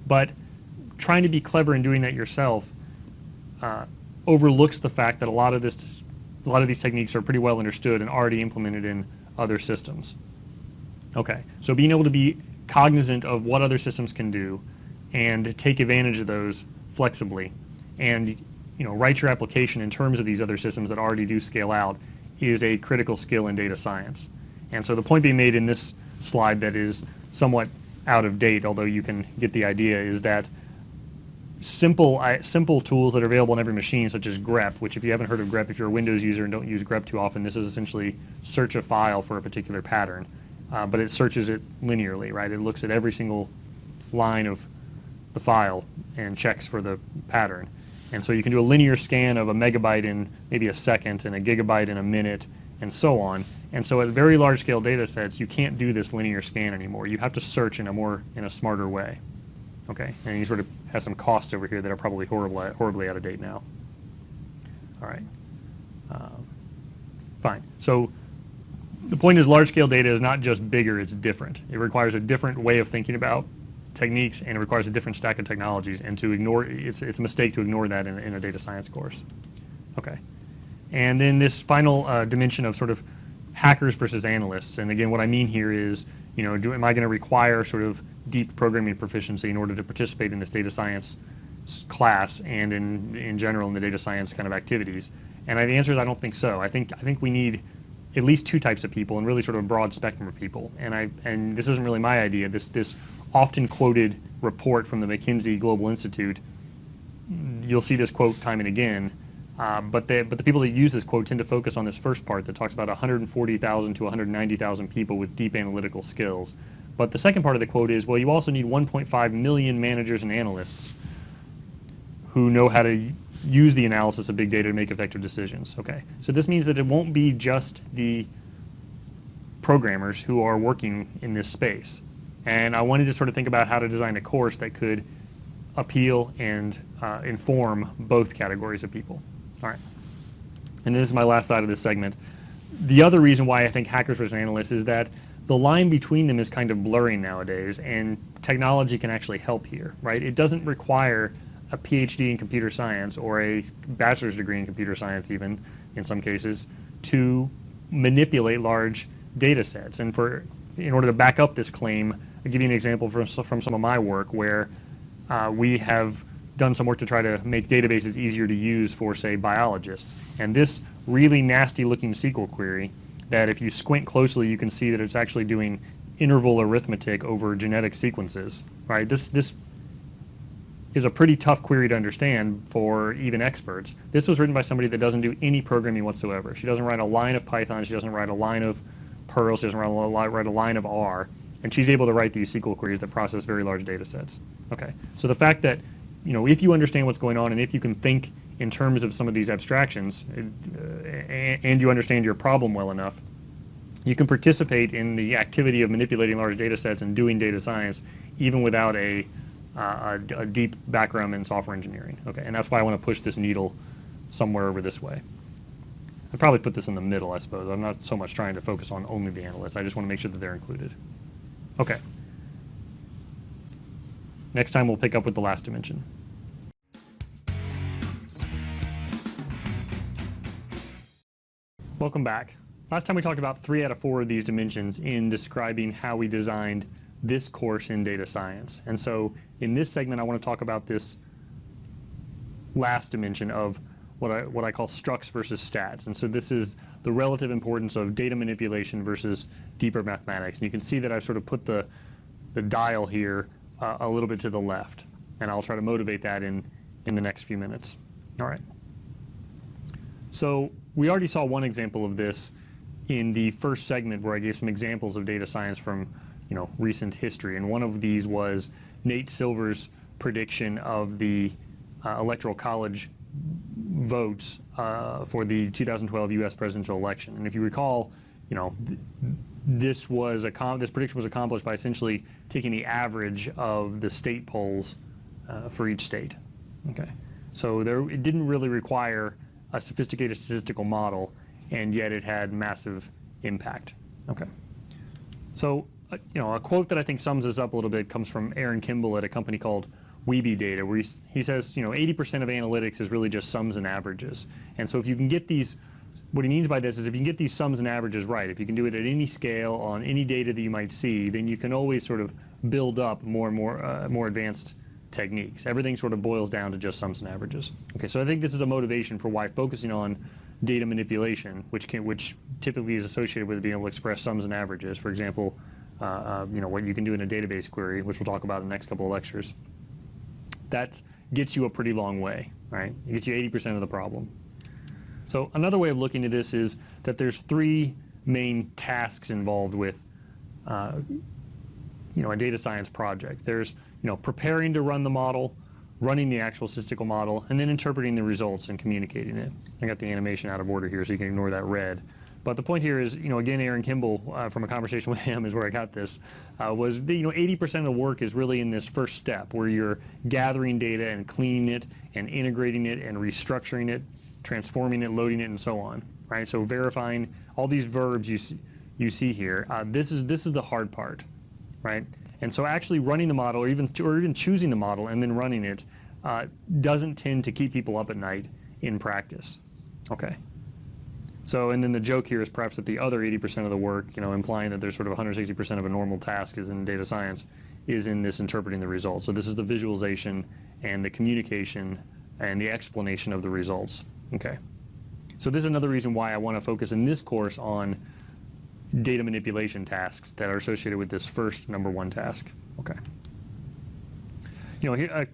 But trying to be clever and doing that yourself overlooks the fact that a lot of these techniques are pretty well understood and already implemented in other systems. Okay, so being able to be cognizant of what other systems can do and take advantage of those flexibly and write your application in terms of these other systems that already do scale out is a critical skill in data science. And so the point being made in this slide that is somewhat out of date, although you can get the idea, is that simple tools that are available on every machine, such as grep, which if you haven't heard of grep, if you're a Windows user and don't use grep too often, this is essentially search a file for a particular pattern, but it searches it linearly, right? It looks at every single line of the file and checks for the pattern. And so you can do a linear scan of a megabyte in maybe a second and a gigabyte in a minute and so on. And so at very large scale data sets, you can't do this linear scan anymore. You have to search in a smarter way. Okay, and you sort of have some costs over here that are probably horribly out of date now. All right, fine. So the point is large scale data is not just bigger, it's different. It requires a different way of thinking about techniques, and it requires a different stack of technologies, and to ignore it's a mistake to ignore that in a data science course. Okay, and then this final dimension of sort of hackers versus analysts, and again what I mean here is, am I going to require sort of deep programming proficiency in order to participate in this data science class and in general in the data science kind of activities? And the answer is I don't think so. I think we need at least two types of people, and really sort of a broad spectrum of people. And this isn't really my idea. This often quoted report from the McKinsey Global Institute, you'll see this quote time and again, but the people that use this quote tend to focus on this first part that talks about 140,000 to 190,000 people with deep analytical skills. But the second part of the quote is, well, you also need 1.5 million managers and analysts who know how to use the analysis of big data to make effective decisions. Okay, so this means that it won't be just the programmers who are working in this space. And I wanted to sort of think about how to design a course that could appeal and inform both categories of people. All right, and this is my last slide of this segment. The other reason why I think hackers versus analysts is that the line between them is kind of blurring nowadays, and technology can actually help here, right? It doesn't require a PhD in computer science or a bachelor's degree in computer science, even in some cases, to manipulate large data sets. And in order to back up this claim, I'll give you an example from some of my work where we have done some work to try to make databases easier to use for, say, biologists. And this really nasty looking SQL query that if you squint closely, you can see that it's actually doing interval arithmetic over genetic sequences, right? This is a pretty tough query to understand for even experts. This was written by somebody that doesn't do any programming whatsoever. She doesn't write a line of Python, she doesn't write a line of Perl, she doesn't write a line of R, and she's able to write these SQL queries that process very large data sets. Okay, so the fact that, if you understand what's going on and if you can think in terms of some of these abstractions and you understand your problem well enough, you can participate in the activity of manipulating large data sets and doing data science even without a deep background in software engineering. Okay, and that's why I want to push this needle somewhere over this way. I'd probably put this in the middle, I suppose. I'm not so much trying to focus on only the analysts. I just want to make sure that they're included. Okay. Next time we'll pick up with the last dimension. Welcome back. Last time we talked about 3 out of 4 of these dimensions in describing how we designed this course in data science. And so in this segment, I want to talk about this last dimension of what I call structs versus stats. And so this is the relative importance of data manipulation versus deeper mathematics. And you can see that I've sort of put the dial here a little bit to the left. And I'll try to motivate that in the next few minutes. All right. So we already saw one example of this in the first segment where I gave some examples of data science from recent history. And one of these was Nate Silver's prediction of the Electoral College votes for the 2012 U.S. presidential election. And if you recall, this prediction was accomplished by essentially taking the average of the state polls for each state. Okay, so it didn't really require a sophisticated statistical model, and yet it had massive impact. Okay, so a quote that I think sums this up a little bit comes from Aaron Kimball at a company called Weeby Data, where he says 80% of analytics is really just sums and averages. And so if you can get these, what he means by this is if you can get these sums and averages right, if you can do it at any scale on any data that you might see, then you can always sort of build up more and more advanced techniques. Everything sort of boils down to just sums and averages. Okay, so I think this is a motivation for why focusing on data manipulation, which typically is associated with being able to express sums and averages. For example, what you can do in a database query, which we'll talk about in the next couple of lectures. That gets you a pretty long way, right? It gets you 80% of the problem. So another way of looking at this is that there's three main tasks involved with a data science project. There's preparing to run the model, running the actual statistical model, and then interpreting the results and communicating it. I got the animation out of order here, so you can ignore that red. But the point here is, again, Aaron Kimball, from a conversation with him is where I got this, was 80% of the work is really in this first step where you're gathering data and cleaning it and integrating it and restructuring it, transforming it, loading it, and so on, right? So verifying all these verbs you see here, this is the hard part, right? And so actually running the model or even choosing the model and then running it doesn't tend to keep people up at night in practice, okay? So, and then the joke here is perhaps that the other 80% of the work, implying that there's sort of 160% of a normal task is in data science, is in this interpreting the results. So this is the visualization and the communication and the explanation of the results. Okay. So this is another reason why I want to focus in this course on data manipulation tasks that are associated with this first number one task. Okay. Here,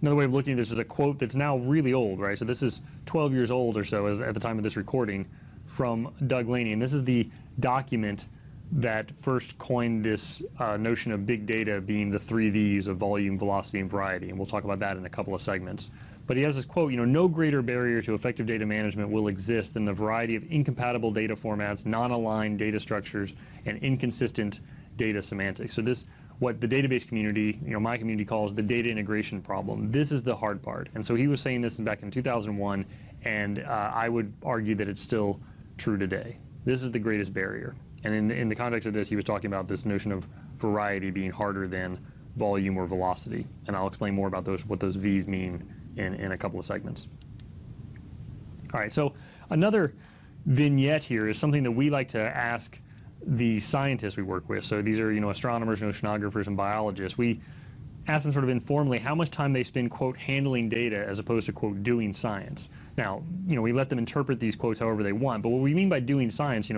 another way of looking at this is a quote that's now really old, right? So this is 12 years old or so at the time of this recording from Doug Laney. And this is the document that first coined this notion of big data being the 3 V's of volume, velocity, and variety. And we'll talk about that in a couple of segments. But he has this quote, no greater barrier to effective data management will exist than the variety of incompatible data formats, non-aligned data structures, and inconsistent data semantics. So this, what the database community, my community calls the data integration problem. This is the hard part. And so he was saying this back in 2001, and I would argue that it's still true today. This is the greatest barrier. And in the context of this, he was talking about this notion of variety being harder than volume or velocity. And I'll explain more about what those V's mean in a couple of segments. All right, so another vignette here is something that we like to ask the scientists we work with. So these are, astronomers, oceanographers, and biologists. We ask them sort of informally how much time they spend, quote, handling data as opposed to, quote, doing science. Now, we let them interpret these quotes however they want, but what we mean by doing science,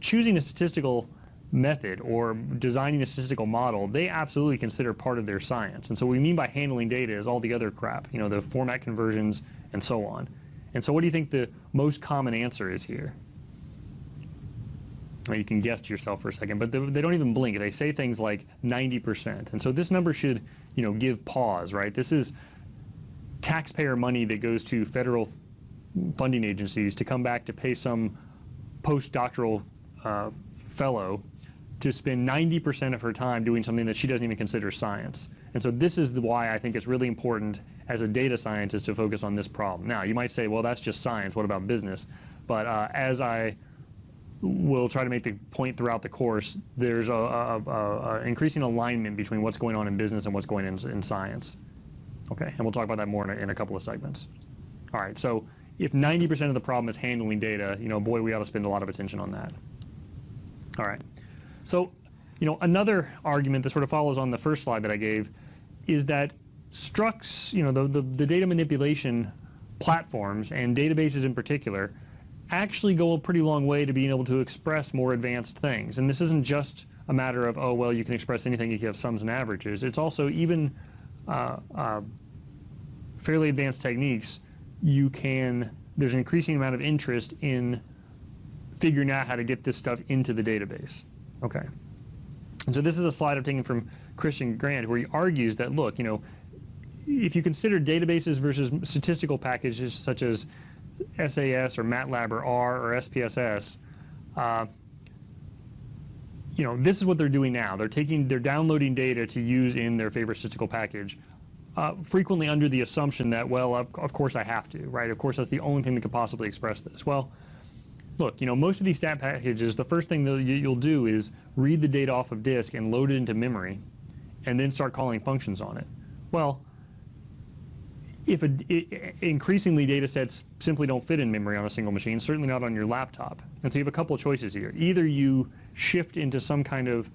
choosing a statistical method or designing a statistical model, they absolutely consider part of their science. And so what we mean by handling data is all the other crap, the format conversions and so on. And so what do you think the most common answer is here? Well, you can guess to yourself for a second, but they don't even blink. They say things like 90%. And so this number should, give pause, right? This is taxpayer money that goes to federal funding agencies to come back to pay some postdoctoral fellow to spend 90% of her time doing something that she doesn't even consider science. And so this is why I think it's really important as a data scientist to focus on this problem. Now, you might say, well, that's just science. What about business? But as I will try to make the point throughout the course, there's a increasing alignment between what's going on in business and what's going on in science. Okay, and we'll talk about that more in a couple of segments. All right, so if 90% of the problem is handling data, boy, we ought to spend a lot of attention on that. All right, so another argument that sort of follows on the first slide that I gave is that structs, the data manipulation platforms and databases in particular actually go a pretty long way to being able to express more advanced things. And this isn't just a matter of, oh, well, you can express anything if you have sums and averages. It's also even fairly advanced techniques. There's an increasing amount of interest in figuring out how to get this stuff into the database. Okay. And so this is a slide I'm taking from Christian Grant, where he argues that, look, if you consider databases versus statistical packages such as SAS or MATLAB or R or SPSS, this is what they're doing now. They're downloading data to use in their favorite statistical package, frequently under the assumption that, well, of course I have to, right? Of course that's the only thing that could possibly express this. Well, look, most of these stat packages, the first thing that you'll do is read the data off of disk and load it into memory, and then start calling functions on it. Well, if increasingly data sets simply don't fit in memory on a single machine, certainly not on your laptop. And so you have a couple of choices here. Either you shift into some kind of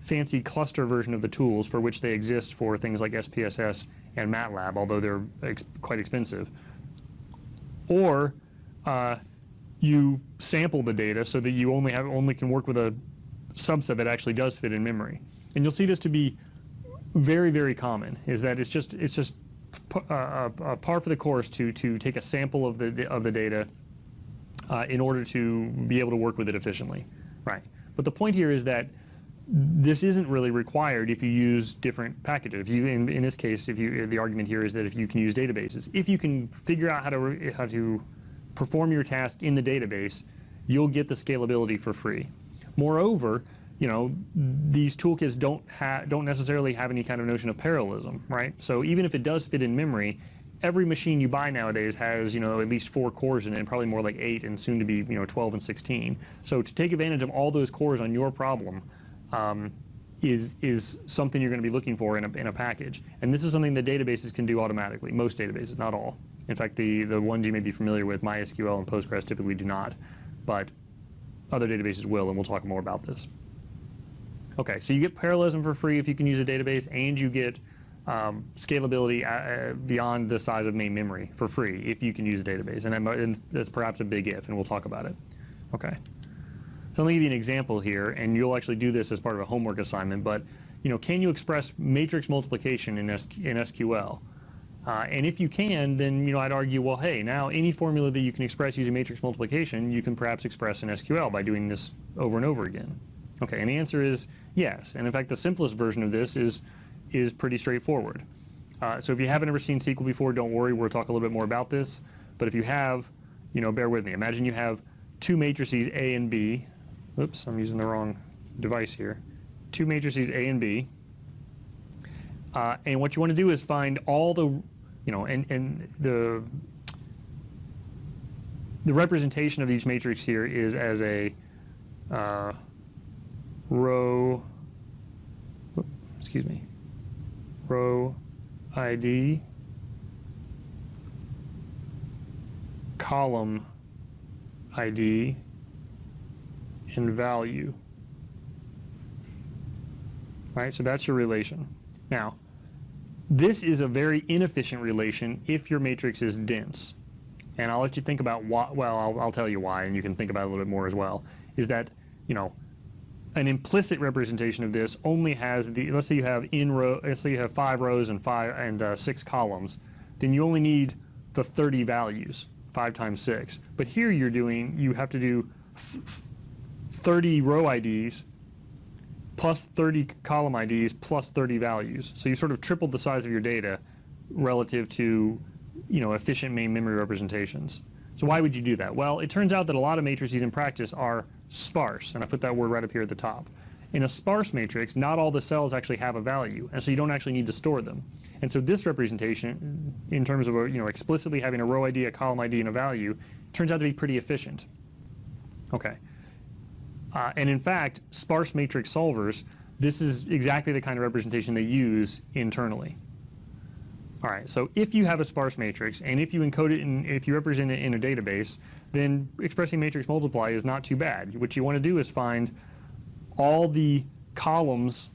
fancy cluster version of the tools for which they exist for things like SPSS and MATLAB, although they're quite expensive. Or you sample the data so that you only can work with a subset that actually does fit in memory. And you'll see this to be very, very common, is that it's just par for the course to take a sample of the data in order to be able to work with it efficiently, right? But the point here is that this isn't really required if you use different packages. If you, in this case, the argument here is that if you can use databases, if you can figure out how to perform your task in the database, you'll get the scalability for free. Moreover, these toolkits don't necessarily have any kind of notion of parallelism, right? So even if it does fit in memory, every machine you buy nowadays has at least 4 cores in it, and probably more like 8, and soon to be 12 and 16. So to take advantage of all those cores on your problem is something you're going to be looking for in a package. And this is something that databases can do automatically. Most databases, not all. In fact, the ones you may be familiar with, MySQL and Postgres, typically do not, but other databases will, and we'll talk more about this. Okay, so you get parallelism for free if you can use a database, and you get scalability beyond the size of main memory for free if you can use a database, and that's perhaps a big if, and we'll talk about it. Okay, so let me give you an example here, and you'll actually do this as part of a homework assignment, but can you express matrix multiplication in SQL? And if you can, then I'd argue, well, hey, now any formula that you can express using matrix multiplication, you can perhaps express in SQL by doing this over and over again. Okay, and the answer is yes. And in fact, the simplest version of this is pretty straightforward. So if you haven't ever seen SQL before, don't worry, we'll talk a little bit more about this. But if you have, bear with me. Imagine you have 2 matrices A and B. Oops, I'm using the wrong device here. 2 matrices A and B. And what you want to do is find all the, and the representation of each matrix here is as a row ID, column ID, and value. Right, so that's your relation. Now, this is a very inefficient relation if your matrix is dense. And I'll let you think about why, well, I'll tell you why, and you can think about it a little bit more as well, is that, an implicit representation of this only has let's say you have 5 rows and 6 columns, then you only need the 30 values, 5 times 6. But here you have to do 30 row IDs plus 30 column IDs plus 30 values. So you sort of tripled the size of your data relative to, efficient main memory representations. So why would you do that? Well, it turns out that a lot of matrices in practice are sparse, and I put that word right up here at the top. In a sparse matrix, not all the cells actually have a value, and so you don't actually need to store them. And so this representation, in terms of explicitly having a row ID, a column ID, and a value, turns out to be pretty efficient. Okay. And in fact, sparse matrix solvers, this is exactly the kind of representation they use internally. All right, so if you have a sparse matrix, and if you encode it if you represent it in a database, then expressing matrix multiply is not too bad. What you want to do is find all the columns,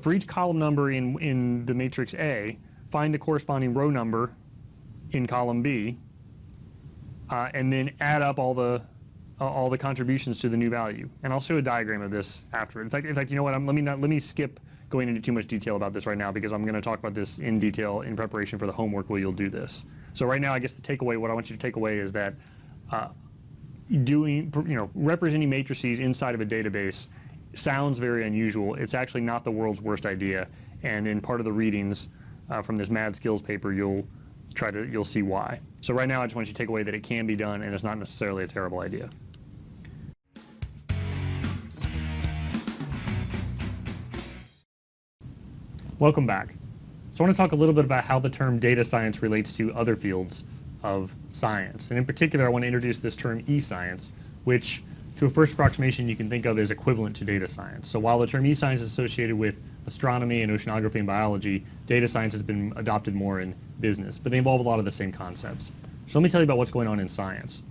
for each column number in the matrix A, find the corresponding row number in column B, and then add up all the contributions to the new value. And I'll show a diagram of this after. In fact, you know what? Let me skip going into too much detail about this right now, because I'm going to talk about this in detail in preparation for the homework where you'll do this. So right now, I guess what I want you to take away is that representing matrices inside of a database sounds very unusual. It's actually not the world's worst idea. And in part of the readings from this Mad Skills paper, you'll see why. So right now, I just want you to take away that it can be done, and it's not necessarily a terrible idea. Welcome back. So I want to talk a little bit about how the term data science relates to other fields of science. And in particular, I want to introduce this term e-science, which to a first approximation you can think of as equivalent to data science. So while the term e-science is associated with astronomy and oceanography and biology, data science has been adopted more in business, but they involve a lot of the same concepts. So let me tell you about what's going on in science.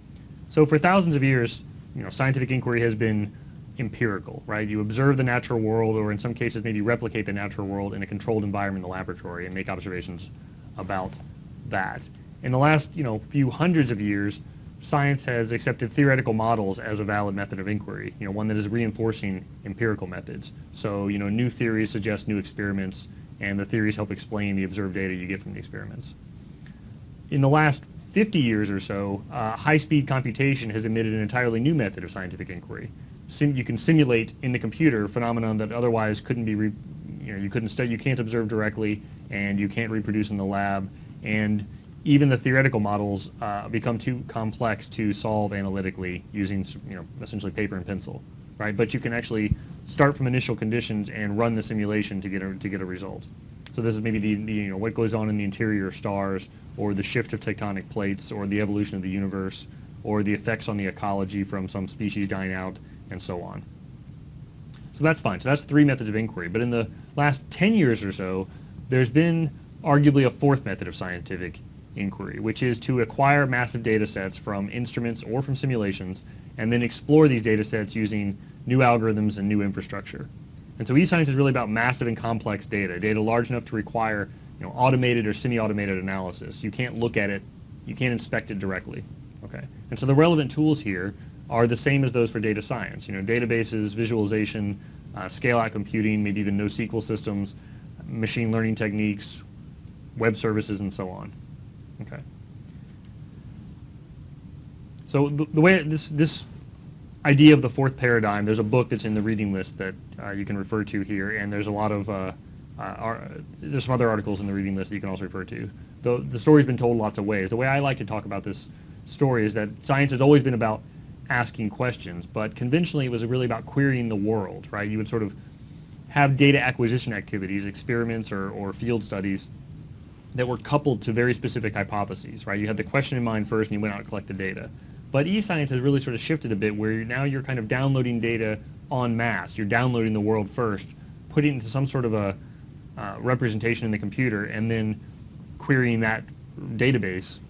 So for thousands of years, scientific inquiry has been empirical, right? You observe the natural world, or in some cases maybe replicate the natural world in a controlled environment in the laboratory and make observations about that. In the last, few hundreds of years, science has accepted theoretical models as a valid method of inquiry, one that is reinforcing empirical methods. So, new theories suggest new experiments, and the theories help explain the observed data you get from the experiments. In the last 50 years or so, high-speed computation has admitted an entirely new method of scientific inquiry. You can simulate in the computer phenomenon that otherwise couldn't be, you can't observe directly, and you can't reproduce in the lab, and even the theoretical models become too complex to solve analytically using, essentially paper and pencil, right? But you can actually start from initial conditions and run the simulation to get a result. So this is maybe the what goes on in the interior of stars, or the shift of tectonic plates, or the evolution of the universe, or the effects on the ecology from some species dying out, and so on. So that's fine. So that's 3 methods of inquiry. But in the last 10 years or so, there's been arguably a 4th method of scientific inquiry, which is to acquire massive data sets from instruments or from simulations, and then explore these data sets using new algorithms and new infrastructure. And so e-science is really about massive and complex data large enough to require automated or semi-automated analysis. You can't look at it, you can't inspect it directly. Okay. And so the relevant tools here are the same as those for data science. Databases, visualization, scale-out computing, maybe even NoSQL systems, machine learning techniques, web services, and so on. Okay. So the way this idea of the 4th paradigm, there's a book that's in the reading list that you can refer to here, and there's a lot of there's some other articles in the reading list that you can also refer to. The story's been told lots of ways. The way I like to talk about this story is that science has always been about asking questions, but conventionally it was really about querying the world, right? You would sort of have data acquisition activities, experiments or field studies that were coupled to very specific hypotheses, right? You had the question in mind first and you went out and collected data. But e-science has really sort of shifted a bit, where now you're kind of downloading data en masse. You're downloading the world first, putting it into some sort of a representation in the computer, and then querying that database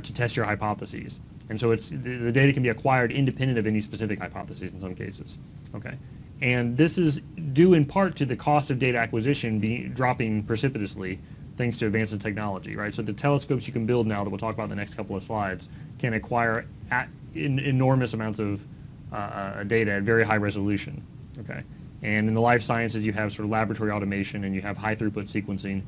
to test your hypotheses. And so the data can be acquired independent of any specific hypotheses in some cases. Okay, and this is due in part to the cost of data acquisition dropping precipitously thanks to advances in technology, right? So the telescopes you can build now, that we'll talk about in the next couple of slides, can acquire enormous amounts of data at very high resolution. Okay, and in the life sciences, you have sort of laboratory automation, and you have high throughput sequencing.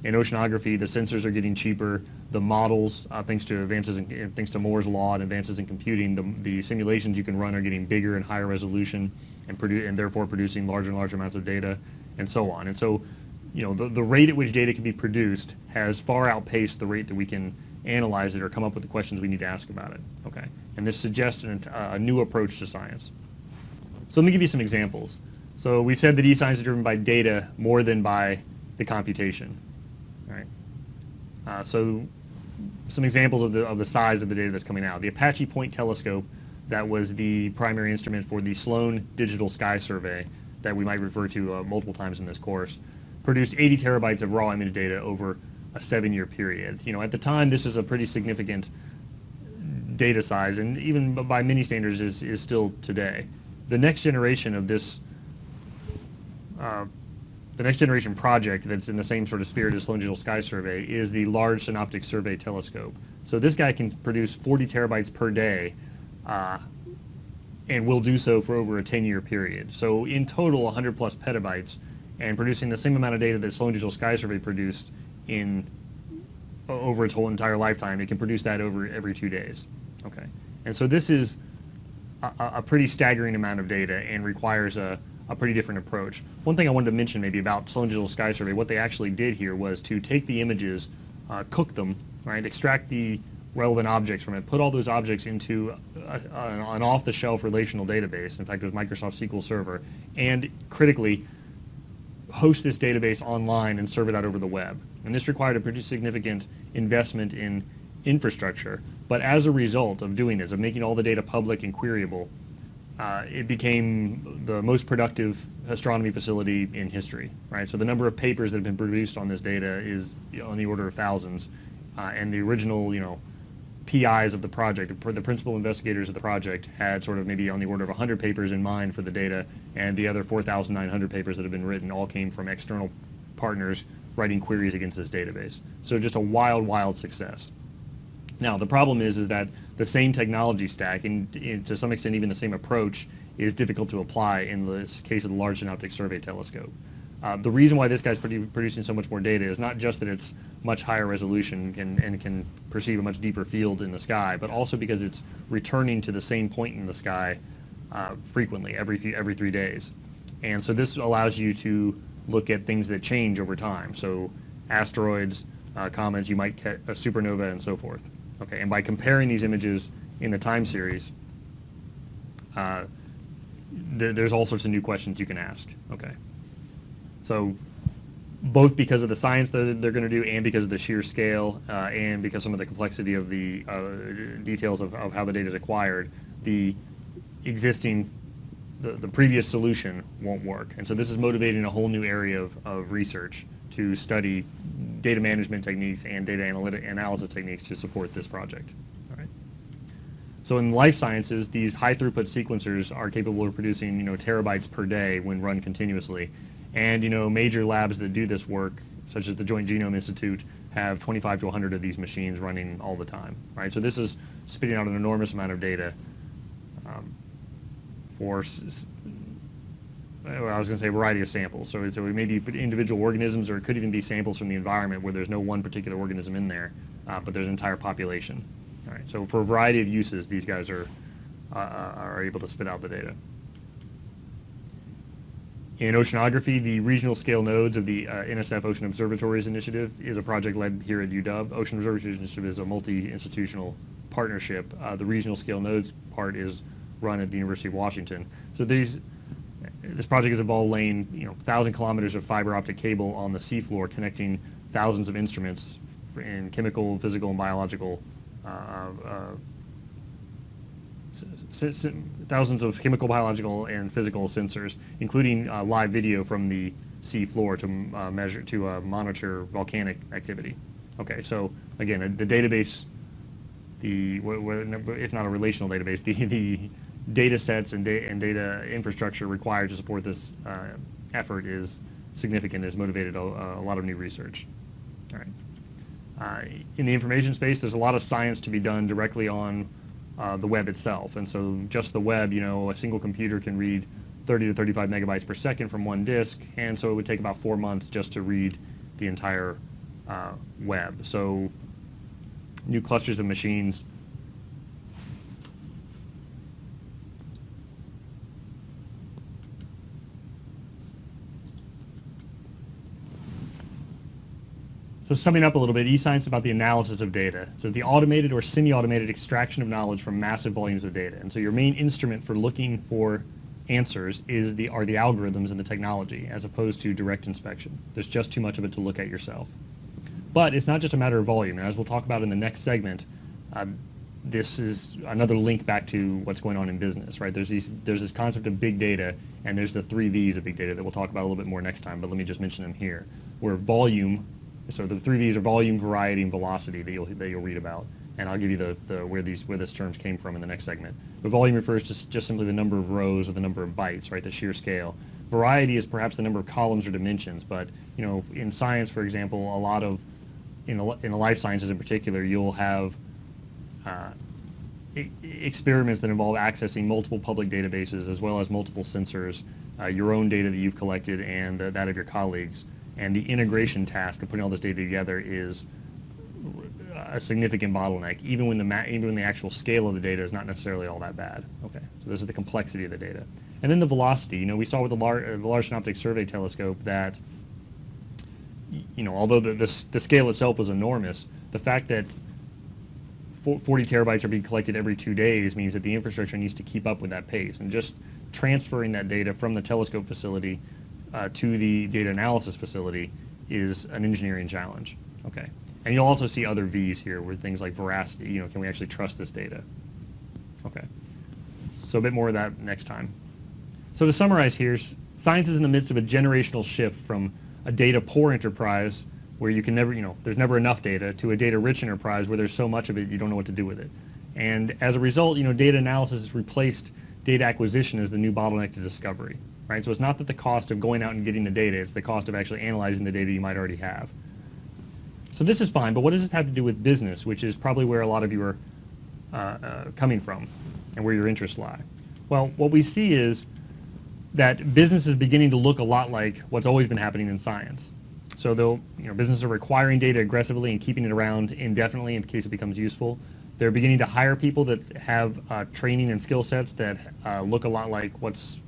In oceanography, the sensors are getting cheaper. The models, thanks to Moore's law and advances in computing, the simulations you can run are getting bigger and higher resolution, and therefore producing larger and larger amounts of data, and so on. And so, the rate at which data can be produced has far outpaced the rate that we can analyze it or come up with the questions we need to ask about it. Okay, and this suggests a new approach to science. So let me give you some examples. So we've said that e-science is driven by data more than by the computation. All right. So some examples of the size of the data that's coming out. The Apache Point Telescope, that was the primary instrument for the Sloan Digital Sky Survey that we might refer to multiple times in this course, produced 80 terabytes of raw image data over a 7-year period. At the time, this is a pretty significant data size, and even by many standards is still today. The next generation of this, the next generation project that's in the same sort of spirit as Sloan Digital Sky Survey is the Large Synoptic Survey Telescope. So this guy can produce 40 terabytes per day, and will do so for over a 10-year period. So in total, 100 plus petabytes, and producing the same amount of data that Sloan Digital Sky Survey produced over its whole entire lifetime. It can produce that over every 2 days. Okay, and so this is a pretty staggering amount of data and requires a pretty different approach. One thing I wanted to mention maybe about Sloan Digital Sky Survey, what they actually did here was to take the images, cook them, right, extract the relevant objects from it, put all those objects into an off-the-shelf relational database. In fact, it was Microsoft SQL Server, and critically host this database online and serve it out over the web. And this required a pretty significant investment in infrastructure. But as a result of doing this, of making all the data public and queryable, it became the most productive astronomy facility in history, right? So the number of papers that have been produced on this data is on the order of thousands, and the original, PIs of the project, the principal investigators of the project, had sort of maybe on the order of 100 papers in mind for the data, and the other 4,900 papers that have been written all came from external partners writing queries against this database. So just a wild, wild success. Now, the problem is that the same technology stack, and to some extent even the same approach, is difficult to apply in this case of the Large Synoptic Survey Telescope. The reason why this guy's producing so much more data is not just that it's much higher resolution and can perceive a much deeper field in the sky, but also because it's returning to the same point in the sky frequently, every 3 days. And so this allows you to look at things that change over time. So asteroids, comets, you might catch a supernova, and so forth. Okay, and by comparing these images in the time series, there's all sorts of new questions you can ask. Okay. So both because of the science that they're going to do and because of the sheer scale and because some of the complexity of the details of how the data is acquired, the previous solution won't work. And so this is motivating a whole new area of research to study data management techniques and data analysis techniques to support this project. All right. So in life sciences, these high throughput sequencers are capable of producing terabytes per day when run continuously. And major labs that do this work, such as the Joint Genome Institute, have 25 to 100 of these machines running all the time. Right? So this is spitting out an enormous amount of data for, I was going to say, a variety of samples. So it may be individual organisms, or it could even be samples from the environment where there's no one particular organism in there, but there's an entire population. All right. So for a variety of uses, these guys are able to spit out the data. In oceanography, the regional scale nodes of the NSF Ocean Observatories Initiative is a project led here at UW. Ocean Observatories Initiative is a multi-institutional partnership. The regional scale nodes part is run at the University of Washington. So this project has involved laying 1,000 kilometers of fiber optic cable on the seafloor, connecting thousands of instruments in chemical, physical, and biological thousands of chemical, biological, and physical sensors, including live video from the sea floor to monitor volcanic activity. Okay, so again, the database, if not a relational database, the data sets and data infrastructure required to support this effort is significant. Has motivated a lot of new research. All right. In the information space, there's a lot of science to be done directly on the web itself, and so just the web, a single computer can read 30 to 35 megabytes per second from one disk, and so it would take about 4 months just to read the entire web. So new clusters of machines So summing up a little bit, eScience is about the analysis of data. So the automated or semi-automated extraction of knowledge from massive volumes of data. And so your main instrument for looking for answers are the algorithms and the technology, as opposed to direct inspection. There's just too much of it to look at yourself. But it's not just a matter of volume. And as we'll talk about in the next segment, this is another link back to what's going on in business, right? There's this concept of big data, and there's the 3 V's of big data that we'll talk about a little bit more next time, but let me just mention them here. Where volume, so the 3 V's are volume, variety, and velocity that you'll read about, and I'll give you where this terms came from in the next segment. But volume refers to just simply the number of rows or the number of bytes, right? The sheer scale. Variety is perhaps the number of columns or dimensions, but in science, for example, a lot of in the life sciences in particular, you'll have experiments that involve accessing multiple public databases as well as multiple sensors, your own data that you've collected and that of your colleagues. And the integration task of putting all this data together is a significant bottleneck, even when the actual scale of the data is not necessarily all that bad. Okay, so this is the complexity of the data. And then the velocity. We saw with the Large Synoptic Survey Telescope that, although the scale itself was enormous, the fact that 40 terabytes are being collected every 2 days means that the infrastructure needs to keep up with that pace. And just transferring that data from the telescope facility to the data analysis facility is an engineering challenge. Okay, and you'll also see other V's here with things like veracity. Can we actually trust this data? Okay, so a bit more of that next time. So to summarize here, science is in the midst of a generational shift from a data poor enterprise where you can never, there's never enough data, to a data-rich enterprise where there's so much of it you don't know what to do with it. And as a result, data analysis has replaced data acquisition as the new bottleneck to discovery, right? So it's not that the cost of going out and getting the data, it's the cost of actually analyzing the data you might already have. So this is fine, but what does this have to do with business, which is probably where a lot of you are coming from and where your interests lie? Well, what we see is that business is beginning to look a lot like what's always been happening in science. So businesses are requiring data aggressively and keeping it around indefinitely in case it becomes useful. They're beginning to hire people that have training and skill sets that look a lot like what's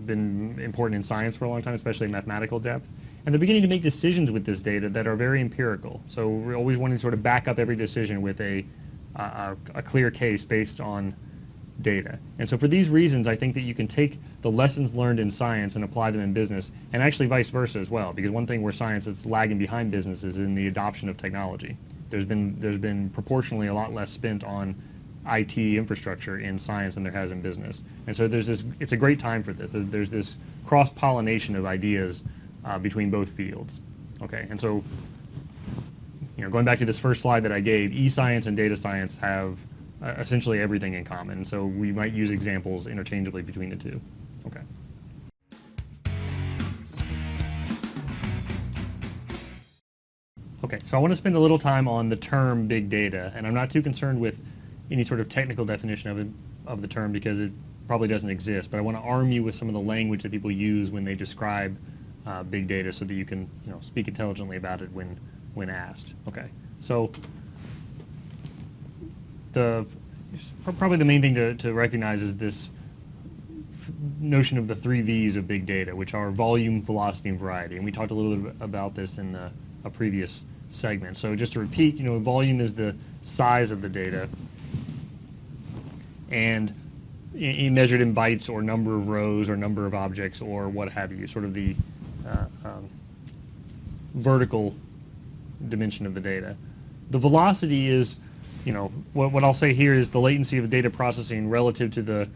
been important in science for a long time, especially mathematical depth. And they're beginning to make decisions with this data that are very empirical. So we're always wanting to sort of back up every decision with a clear case based on data. And so for these reasons, I think that you can take the lessons learned in science and apply them in business, and actually vice versa as well, because one thing where science is lagging behind business is in the adoption of technology. There's been proportionally a lot less spent on IT infrastructure in science than there has in business. And so it's a great time for this. There's this cross-pollination of ideas between both fields. Okay, and so going back to this first slide that I gave, e-science and data science have essentially everything in common. So we might use examples interchangeably between the two. Okay. Okay, so I want to spend a little time on the term big data, and I'm not too concerned with any sort of technical definition of the term because it probably doesn't exist, but I want to arm you with some of the language that people use when they describe big data so that you can speak intelligently about it when asked. Okay, so probably the main thing to recognize is this notion of the 3 V's of big data, which are volume, velocity, and variety. And we talked a little bit about this in a previous segment. So just to repeat, volume is the size of the data, and measured in bytes or number of rows or number of objects or what have you, sort of the vertical dimension of the data. The velocity is, what I'll say here is the latency of data processing relative to the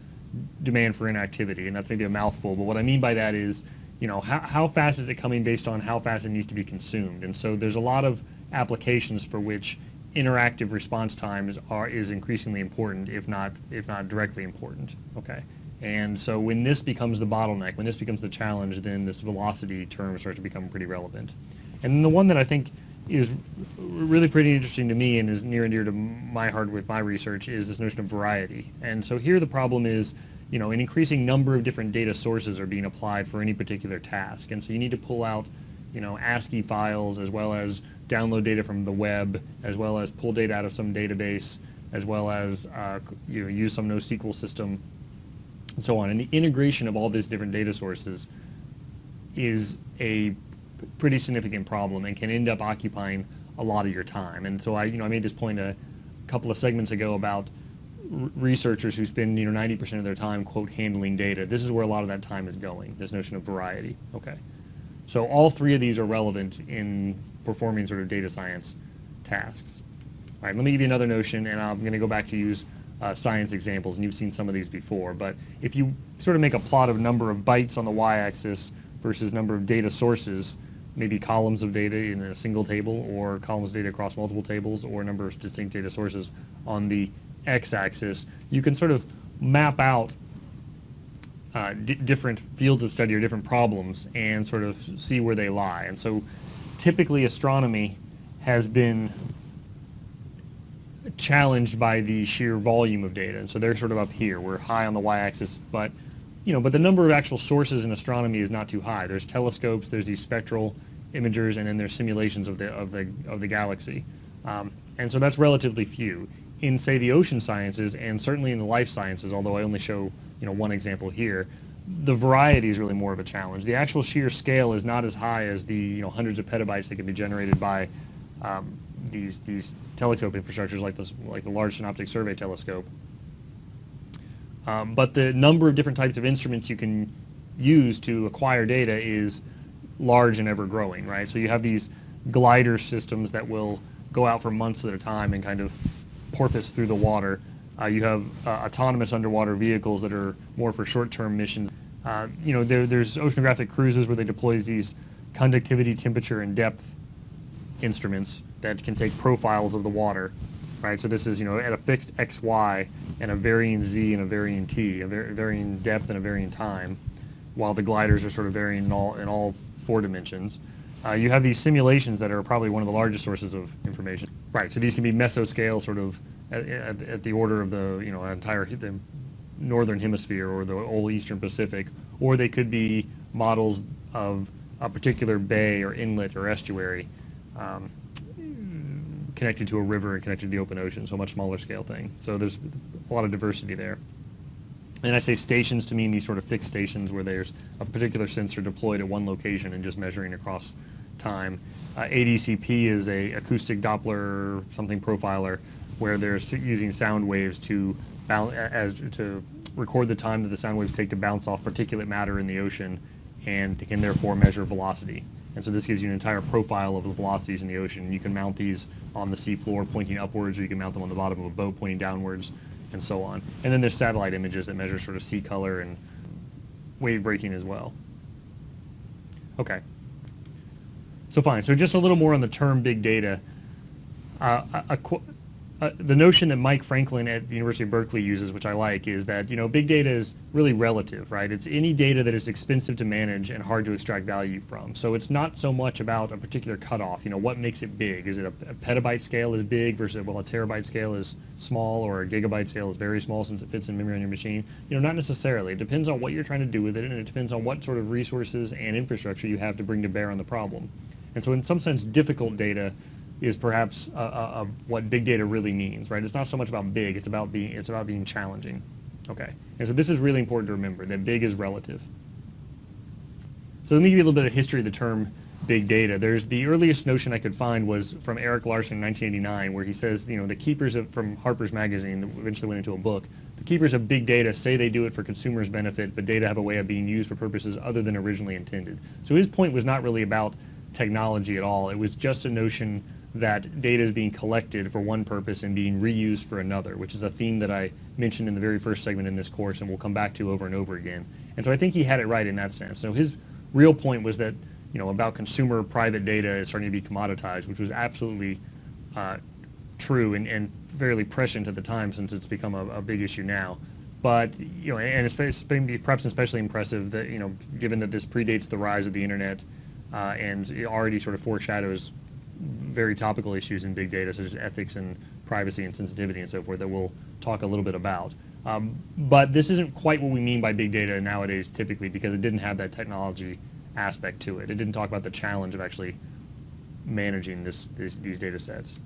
demand for inactivity, and that's maybe a mouthful, but what I mean by that is, how fast is it coming based on how fast it needs to be consumed. And so there's a lot of applications for which interactive response times is increasingly important, if not directly important. Okay, and so when this becomes the bottleneck, when this becomes the challenge, then this velocity term starts to become pretty relevant. And then the one that I think is really pretty interesting to me and is near and dear to my heart with my research is this notion of variety. And so here the problem is, an increasing number of different data sources are being applied for any particular task. And so you need to pull out, ASCII files, as well as download data from the web, as well as pull data out of some database, as well as use some NoSQL system, and so on. And the integration of all these different data sources is a pretty significant problem and can end up occupying a lot of your time. And so I made this point a couple of segments ago about researchers who spend 90% of their time, quote, handling data. This is where a lot of that time is going, this notion of variety. Okay, so all 3 of these are relevant in performing sort of data science tasks. All right, let me give you another notion, and I'm going to go back to use science examples, and you've seen some of these before. But if you sort of make a plot of number of bytes on the y-axis versus number of data sources, maybe columns of data in a single table, or columns of data across multiple tables, or a number of distinct data sources on the x-axis, you can sort of map out different fields of study or different problems and sort of see where they lie. And so typically astronomy has been challenged by the sheer volume of data, and so they're sort of up here. We're high on the y-axis, but but the number of actual sources in astronomy is not too high. There's telescopes, there's these spectral imagers, and then there's simulations of the galaxy, and so that's relatively few. In, say, the ocean sciences, and certainly in the life sciences, although I only show one example here, the variety is really more of a challenge. The actual sheer scale is not as high as the hundreds of petabytes that can be generated by these telescope infrastructures like the Large Synoptic Survey Telescope. But the number of different types of instruments you can use to acquire data is large and ever growing, right? So you have these glider systems that will go out for months at a time and kind of porpoise through the water. You have autonomous underwater vehicles that are more for short-term missions. There's oceanographic cruises where they deploy these conductivity, temperature, and depth instruments that can take profiles of the water, right? So this is, at a fixed XY and a varying Z and a varying T, a varying depth and a varying time, while the gliders are sort of varying in all 4 dimensions. You have these simulations that are probably one of the largest sources of information. Right, so these can be mesoscale, sort of at the order of the the northern hemisphere or the whole eastern Pacific, or they could be models of a particular bay or inlet or estuary connected to a river and connected to the open ocean, so a much smaller scale thing. So there's a lot of diversity there. And I say stations to mean these sort of fixed stations where there's a particular sensor deployed at one location and just measuring across time. ADCP is a acoustic Doppler something profiler where they're using sound waves to record the time that the sound waves take to bounce off particulate matter in the ocean, and can therefore measure velocity. And so this gives you an entire profile of the velocities in the ocean. You can mount these on the seafloor pointing upwards, or you can mount them on the bottom of a boat pointing downwards, and so on. And then there's satellite images that measure sort of sea color and wave breaking as well. Okay. So fine. So just a little more on the term big data. The notion that Mike Franklin at the University of Berkeley uses, which I like, is that big data is really relative, right? It's any data that is expensive to manage and hard to extract value from. So it's not so much about a particular cutoff. What makes it big? Is it a petabyte scale is big versus a terabyte scale is small, or a gigabyte scale is very small since it fits in memory on your machine? Not necessarily. It depends on what you're trying to do with it, and it depends on what sort of resources and infrastructure you have to bring to bear on the problem. And so in some sense, difficult data is perhaps what big data really means, right? It's not so much about big; it's about being challenging. Okay, and so this is really important to remember, that big is relative. So let me give you a little bit of history of the term big data. There's the earliest notion I could find was from Eric Larson in 1989, where he says, the keepers from Harper's Magazine, that eventually went into a book, the keepers of big data say they do it for consumers' benefit, but data have a way of being used for purposes other than originally intended. So his point was not really about technology at all. It was just a notion that data is being collected for one purpose and being reused for another, which is a theme that I mentioned in the very first segment in this course and we'll come back to over and over again. And so I think he had it right in that sense. So his real point was that, about consumer private data is starting to be commoditized, which was absolutely true and fairly prescient at the time, since it's become a big issue now. But, and it's perhaps especially impressive that, given that this predates the rise of the internet and it already sort of foreshadows very topical issues in big data, such as ethics and privacy and sensitivity and so forth, that we'll talk a little bit about. But this isn't quite what we mean by big data nowadays, typically, because it didn't have that technology aspect to it. It didn't talk about the challenge of actually managing these data sets.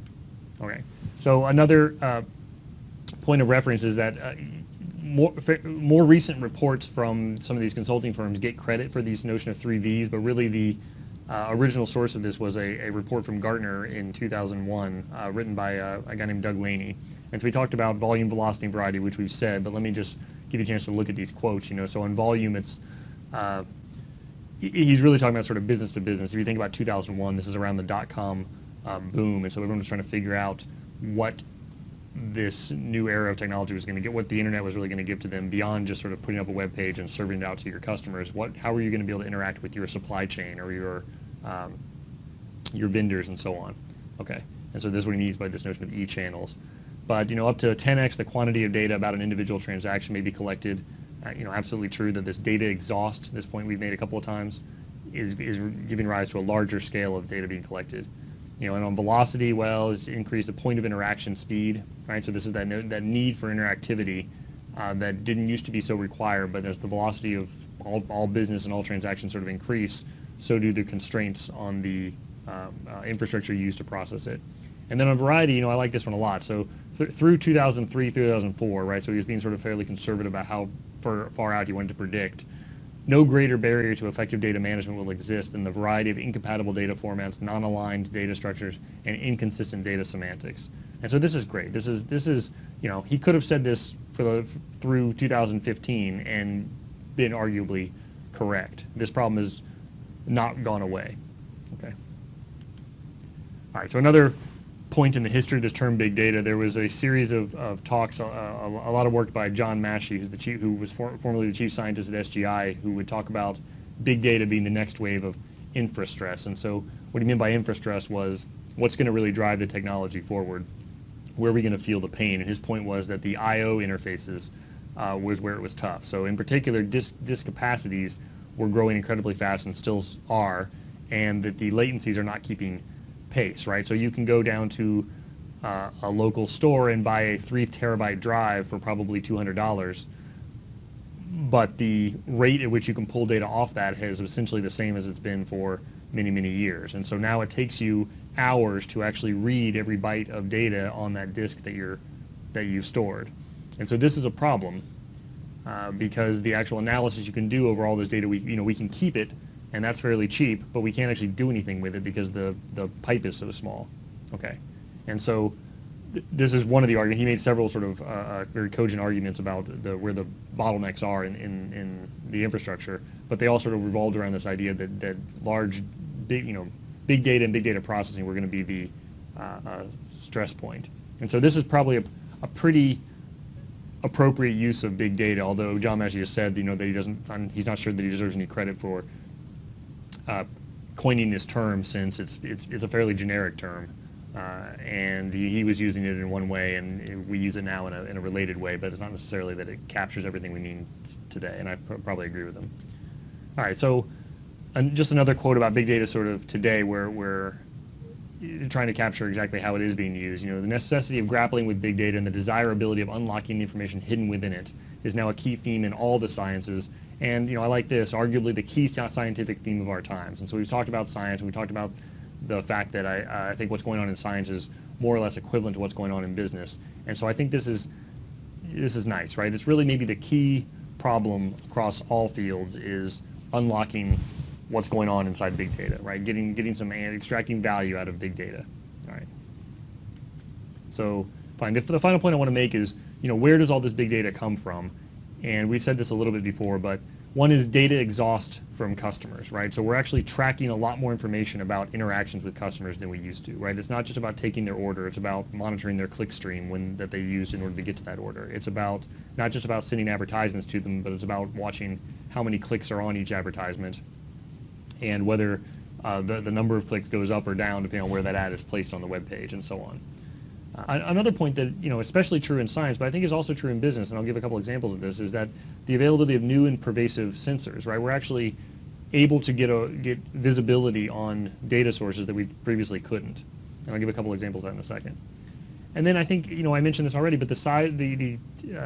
Okay, so another point of reference is that more recent reports from some of these consulting firms get credit for these notion of 3 Vs, but really the original source of this was a report from Gartner in 2001, written by a guy named Doug Laney. And so we talked about volume, velocity, and variety, which we've said, but let me just give you a chance to look at these quotes. So on volume, it's he's really talking about sort of business to business. If you think about 2001, this is around the dot-com boom, and so everyone was trying to figure out what this new era of technology was going to get, what the internet was really going to give to them beyond just sort of putting up a web page and serving it out to your customers. How are you going to be able to interact with your supply chain or your vendors and so on? Okay, and so this is what he means by this notion of e-channels. But up to 10x the quantity of data about an individual transaction may be collected. Absolutely true that this data exhaust, this point we've made a couple of times, is giving rise to a larger scale of data being collected. And on velocity, well, it's increased the point of interaction speed, right? So this is that need for interactivity that didn't used to be so required, but as the velocity of all business and all transactions sort of increase, so do the constraints on the infrastructure used to process it. And then on variety, I like this one a lot. So through 2003, 2004, right? So he was being sort of fairly conservative about how far out he wanted to predict. No greater barrier to effective data management will exist than the variety of incompatible data formats, non-aligned data structures, and inconsistent data semantics. And so this is great. This is he could have said this through 2015 and been arguably correct. This problem has not gone away. Okay. All right. So another point in the history of this term big data, there was a series of talks, a lot of work by John Massey, who was formerly the chief scientist at SGI, who would talk about big data being the next wave of infrastress. And so what he meant by infrastress was what's going to really drive the technology forward? Where are we going to feel the pain? And his point was that the I/O interfaces was where it was tough. So in particular, disk capacities were growing incredibly fast and still are, and that the latencies are not keeping pace, right? So you can go down to a local store and buy a 3 terabyte drive for probably $200, but the rate at which you can pull data off that is essentially the same as it's been for many, many years. And so now it takes you hours to actually read every byte of data on that disk that you've stored. And so this is a problem because the actual analysis you can do over all this data, we can keep it, and that's fairly cheap, but we can't actually do anything with it because the pipe is so small. Okay, and so this is one of the arguments. He made several sort of very cogent arguments about where the bottlenecks are in the infrastructure, but they all sort of revolved around this idea that large, big data and big data processing were going to be the stress point. And so this is probably a pretty appropriate use of big data, although John Massey has said that he's not sure that he deserves any credit for coining this term, since it's a fairly generic term, and he was using it in one way, and we use it now in a related way, but it's not necessarily that it captures everything we need today, and I probably agree with him. All right, so just another quote about big data sort of today, where we're trying to capture exactly how it is being used. The necessity of grappling with big data and the desirability of unlocking the information hidden within it is now a key theme in all the sciences. And I like this, arguably the key scientific theme of our times. And so we've talked about science, and we talked about the fact that I think what's going on in science is more or less equivalent to what's going on in business. And so I think this is nice, right? It's really maybe the key problem across all fields is unlocking what's going on inside big data, right? Extracting value out of big data. All right. So fine. The final point I want to make is, where does all this big data come from? And we said this a little bit before, but one is data exhaust from customers, right? So we're actually tracking a lot more information about interactions with customers than we used to, right? It's not just about taking their order, it's about monitoring their click stream that they used in order to get to that order. It's about not just about sending advertisements to them, but it's about watching how many clicks are on each advertisement and whether the number of clicks goes up or down depending on where that ad is placed on the web page, and so on. Another point that, especially true in science, but I think is also true in business, and I'll give a couple examples of this, is that the availability of new and pervasive sensors, right? We're actually able to get visibility on data sources that we previously couldn't. And I'll give a couple examples of that in a second. And then I think, I mentioned this already, but the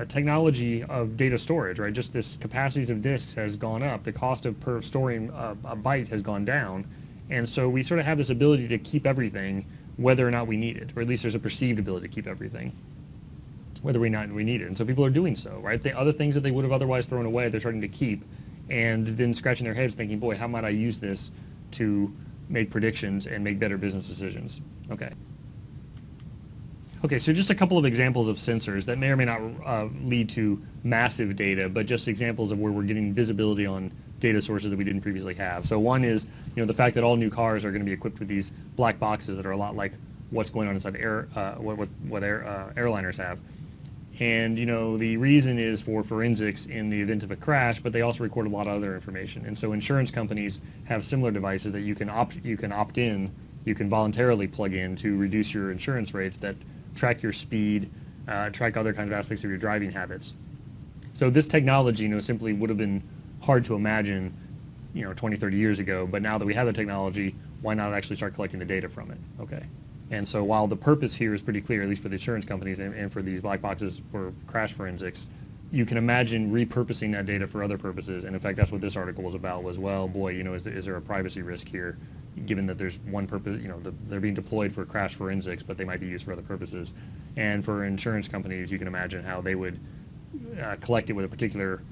technology of data storage, right? Just this capacities of disks has gone up. The cost of storing a byte has gone down. And so we sort of have this ability to keep everything whether or not we need it, or at least there's a perceived ability to keep everything, whether or not we need it. And so people are doing so, right? The other things that they would have otherwise thrown away, they're starting to keep, and then scratching their heads thinking, boy, how might I use this to make predictions and make better business decisions? Okay, so just a couple of examples of sensors that may or may not lead to massive data, but just examples of where we're getting visibility on data sources that we didn't previously have. So one is, the fact that all new cars are going to be equipped with these black boxes that are a lot like what's going on inside airliners have. And the reason is for forensics in the event of a crash, but they also record a lot of other information. And so insurance companies have similar devices that you can opt in, you can voluntarily plug in to reduce your insurance rates that track your speed, track other kinds of aspects of your driving habits. So this technology, simply would have been hard to imagine, 20, 30 years ago, but now that we have the technology, why not actually start collecting the data from it? Okay. And so while the purpose here is pretty clear, at least for the insurance companies and for these black boxes for crash forensics, you can imagine repurposing that data for other purposes. And in fact, that's what this article was about, was, well, boy, is there a privacy risk here, given that there's one purpose, they're being deployed for crash forensics, but they might be used for other purposes. And for insurance companies, you can imagine how they would collect it with a particular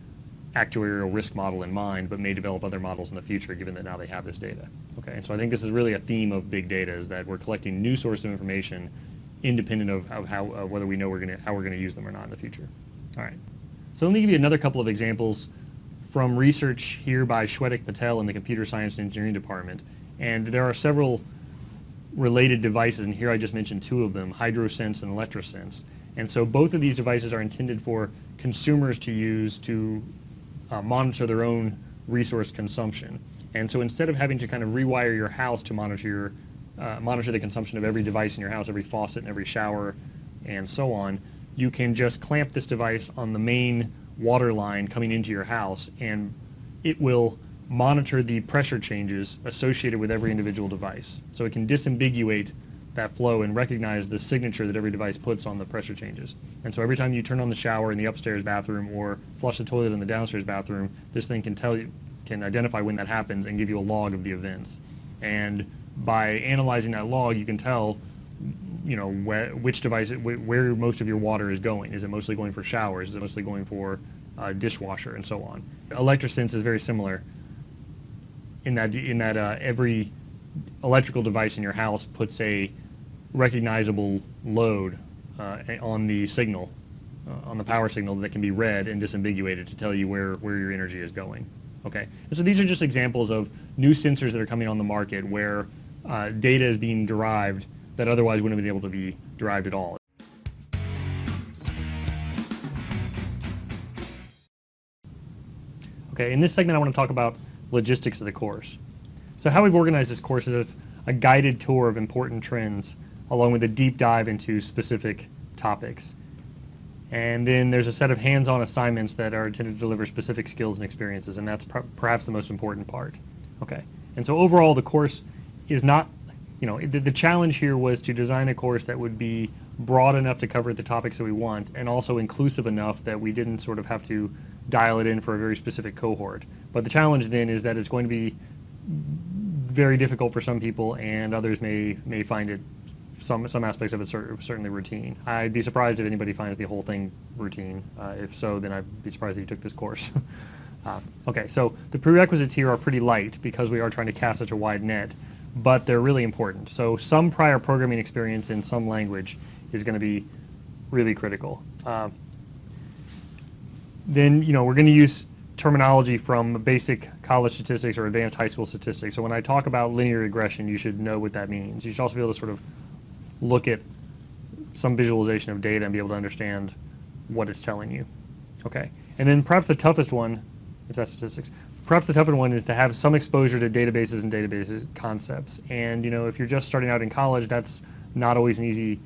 actuarial risk model in mind, but may develop other models in the future, given that now they have this data. Okay, and so I think this is really a theme of big data, is that we're collecting new sources of information independent of how whether we know how we're going to use them or not in the future. All right, so let me give you another couple of examples from research here by Shwetak Patel in the Computer Science and Engineering Department. And there are several related devices, and here I just mentioned two of them, HydroSense and ElectroSense. And so both of these devices are intended for consumers to use to monitor their own resource consumption. And so instead of having to kind of rewire your house to monitor the consumption of every device in your house, every faucet and every shower, and so on, you can just clamp this device on the main water line coming into your house, and it will monitor the pressure changes associated with every individual device. So it can disambiguate that flow and recognize the signature that every device puts on the pressure changes. And so every time you turn on the shower in the upstairs bathroom or flush the toilet in the downstairs bathroom, this thing can identify when that happens and give you a log of the events. And by analyzing that log, you can tell, which device, where most of your water is going. Is it mostly going for showers? Is it mostly going for dishwasher, and so on? ElectroSense is very similar in that every electrical device in your house puts a recognizable load on the signal, on the power signal, that can be read and disambiguated to tell you where your energy is going. Okay, and so these are just examples of new sensors that are coming on the market where data is being derived that otherwise wouldn't have been able to be derived at all. Okay, in this segment I want to talk about logistics of the course. So how we've organized this course is as a guided tour of important trends along with a deep dive into specific topics. And then there's a set of hands-on assignments that are intended to deliver specific skills and experiences, and that's perhaps the most important part. Okay, and so overall the course is not, the challenge here was to design a course that would be broad enough to cover the topics that we want and also inclusive enough that we didn't sort of have to dial it in for a very specific cohort. But the challenge then is that it's going to be very difficult for some people, and others may find it, some aspects of it certainly routine. I'd be surprised if anybody finds the whole thing routine. If so, then I'd be surprised that you took this course. Okay, so the prerequisites here are pretty light because we are trying to cast such a wide net, but they're really important. So some prior programming experience in some language is going to be really critical. Then, we're going to use terminology from basic college statistics or advanced high school statistics. So when I talk about linear regression, you should know what that means. You should also be able to sort of look at some visualization of data and be able to understand what it's telling you. Okay, and then perhaps the toughest one, if that's statistics, perhaps the toughest one is to have some exposure to databases and database concepts. And if you're just starting out in college, that's not always an easy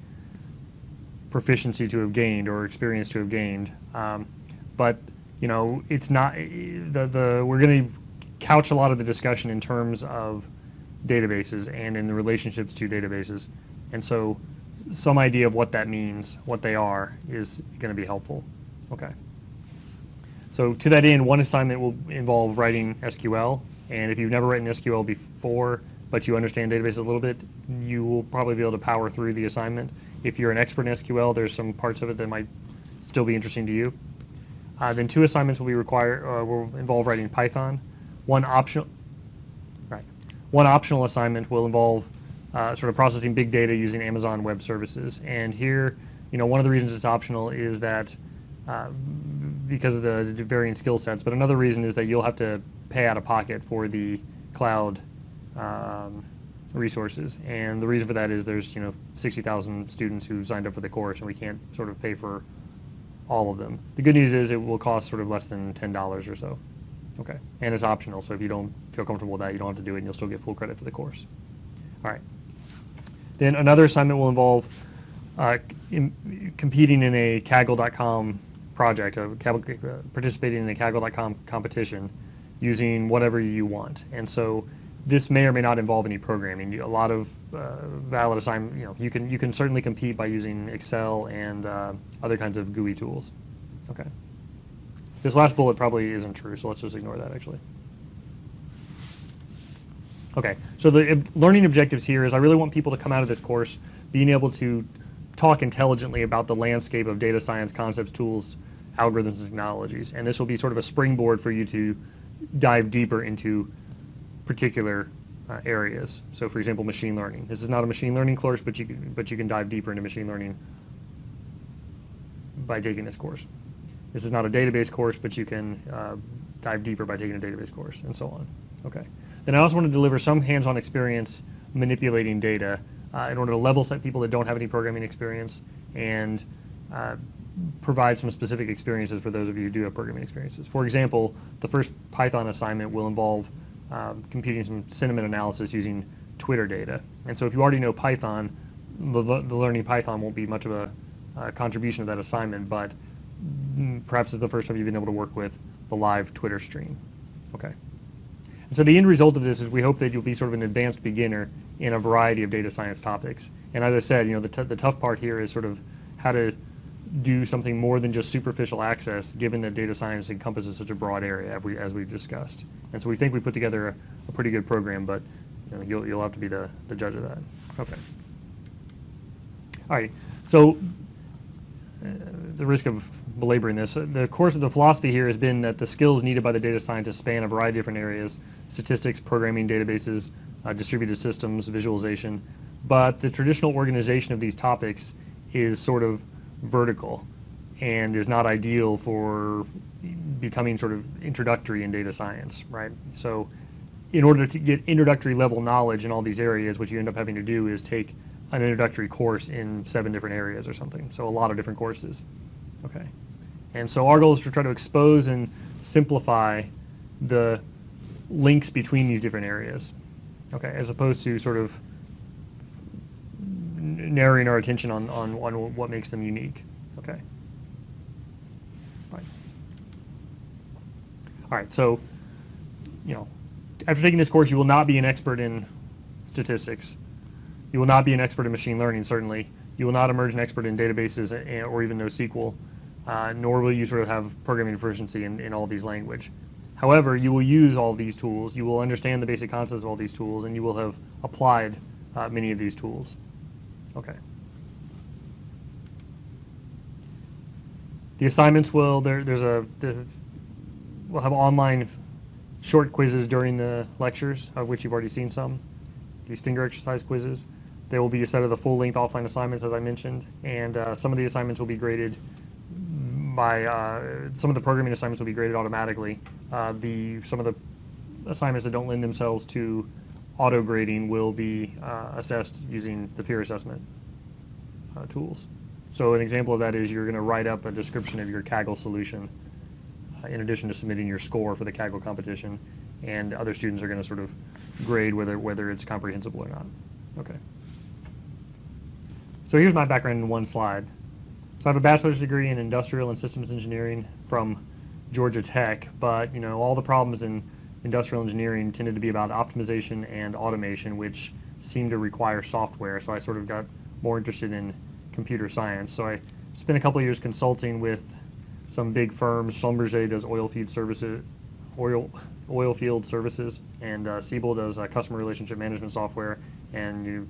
proficiency to have gained or experience to have gained. But it's not we're going to couch a lot of the discussion in terms of databases and in the relationships to databases, and so some idea of what that means, what they are, is going to be helpful. Okay. So to that end, one assignment will involve writing SQL, and if you've never written SQL before but you understand databases a little bit, you will probably be able to power through the assignment. If you're an expert in SQL, there's some parts of it that might still be interesting to you. Then two assignments will involve writing Python. One optional assignment will involve sort of processing big data using Amazon Web Services. And here, one of the reasons it's optional is that because of the varying skill sets, but another reason is that you'll have to pay out of pocket for the cloud resources. And the reason for that is there's 60,000 students who signed up for the course, and we can't sort of pay for all of them. The good news is it will cost sort of less than $10 or so. Okay, and it's optional, so if you don't feel comfortable with that, you don't have to do it, and you'll still get full credit for the course. All right. Then another assignment will involve competing in a Kaggle.com project, participating in a Kaggle.com competition using whatever you want. And so this may or may not involve any programming. A lot of valid assignment, you can certainly compete by using Excel and other kinds of GUI tools. Okay. This last bullet probably isn't true, so let's just ignore that actually. Okay, so the learning objectives here is I really want people to come out of this course being able to talk intelligently about the landscape of data science concepts, tools, algorithms, and technologies. And this will be sort of a springboard for you to dive deeper into particular areas. So for example, machine learning. This is not a machine learning course, but you can dive deeper into machine learning by taking this course. This is not a database course, but you can dive deeper by taking a database course, and so on. Okay. Then I also want to deliver some hands-on experience manipulating data in order to level set people that don't have any programming experience and provide some specific experiences for those of you who do have programming experiences. For example, the first Python assignment will involve computing some sentiment analysis using Twitter data. And so if you already know Python, the learning Python won't be much of a contribution to that assignment, but perhaps it's the first time you've been able to work with the live Twitter stream. Okay. And so the end result of this is we hope that you'll be sort of an advanced beginner in a variety of data science topics. And as I said, the tough part here is sort of how to do something more than just superficial access, given that data science encompasses such a broad area as we've discussed. And so we think we put together a pretty good program, but you'll have to be the judge of that. Okay. All right. So the risk of belaboring this, the course of the philosophy here has been that the skills needed by the data scientist span a variety of different areas: statistics, programming, databases, distributed systems, visualization. But the traditional organization of these topics is sort of vertical and is not ideal for becoming sort of introductory in data science, right? So in order to get introductory level knowledge in all these areas, what you end up having to do is take an introductory course in 7 different areas or something. So a lot of different courses. Okay. And so our goal is to try to expose and simplify the links between these different areas. Okay, as opposed to sort of narrowing our attention on what makes them unique. Okay. Right. All right, so, after taking this course, you will not be an expert in statistics. You will not be an expert in machine learning, certainly. You will not emerge an expert in databases or even NoSQL, nor will you sort of have programming proficiency in all these language. However, you will use all these tools, you will understand the basic concepts of all these tools, and you will have applied many of these tools. Okay. The assignments will, we'll have online short quizzes during the lectures, of which you've already seen some, these finger exercise quizzes. There will be a set of the full-length offline assignments, as I mentioned, and some of the assignments will be graded by, some of the programming assignments will be graded automatically. Some of the assignments that don't lend themselves to auto grading will be assessed using the peer assessment tools. So an example of that is you're going to write up a description of your Kaggle solution in addition to submitting your score for the Kaggle competition, and other students are going to sort of grade whether it's comprehensible or not. Okay. So here's my background in one slide. So I have a bachelor's degree in industrial and systems engineering from Georgia Tech, but all the problems in industrial engineering tended to be about optimization and automation, which seemed to require software. So I sort of got more interested in computer science. So I spent a couple of years consulting with some big firms. Schlumberger does oil field services, and Siebel does customer relationship management software. And you're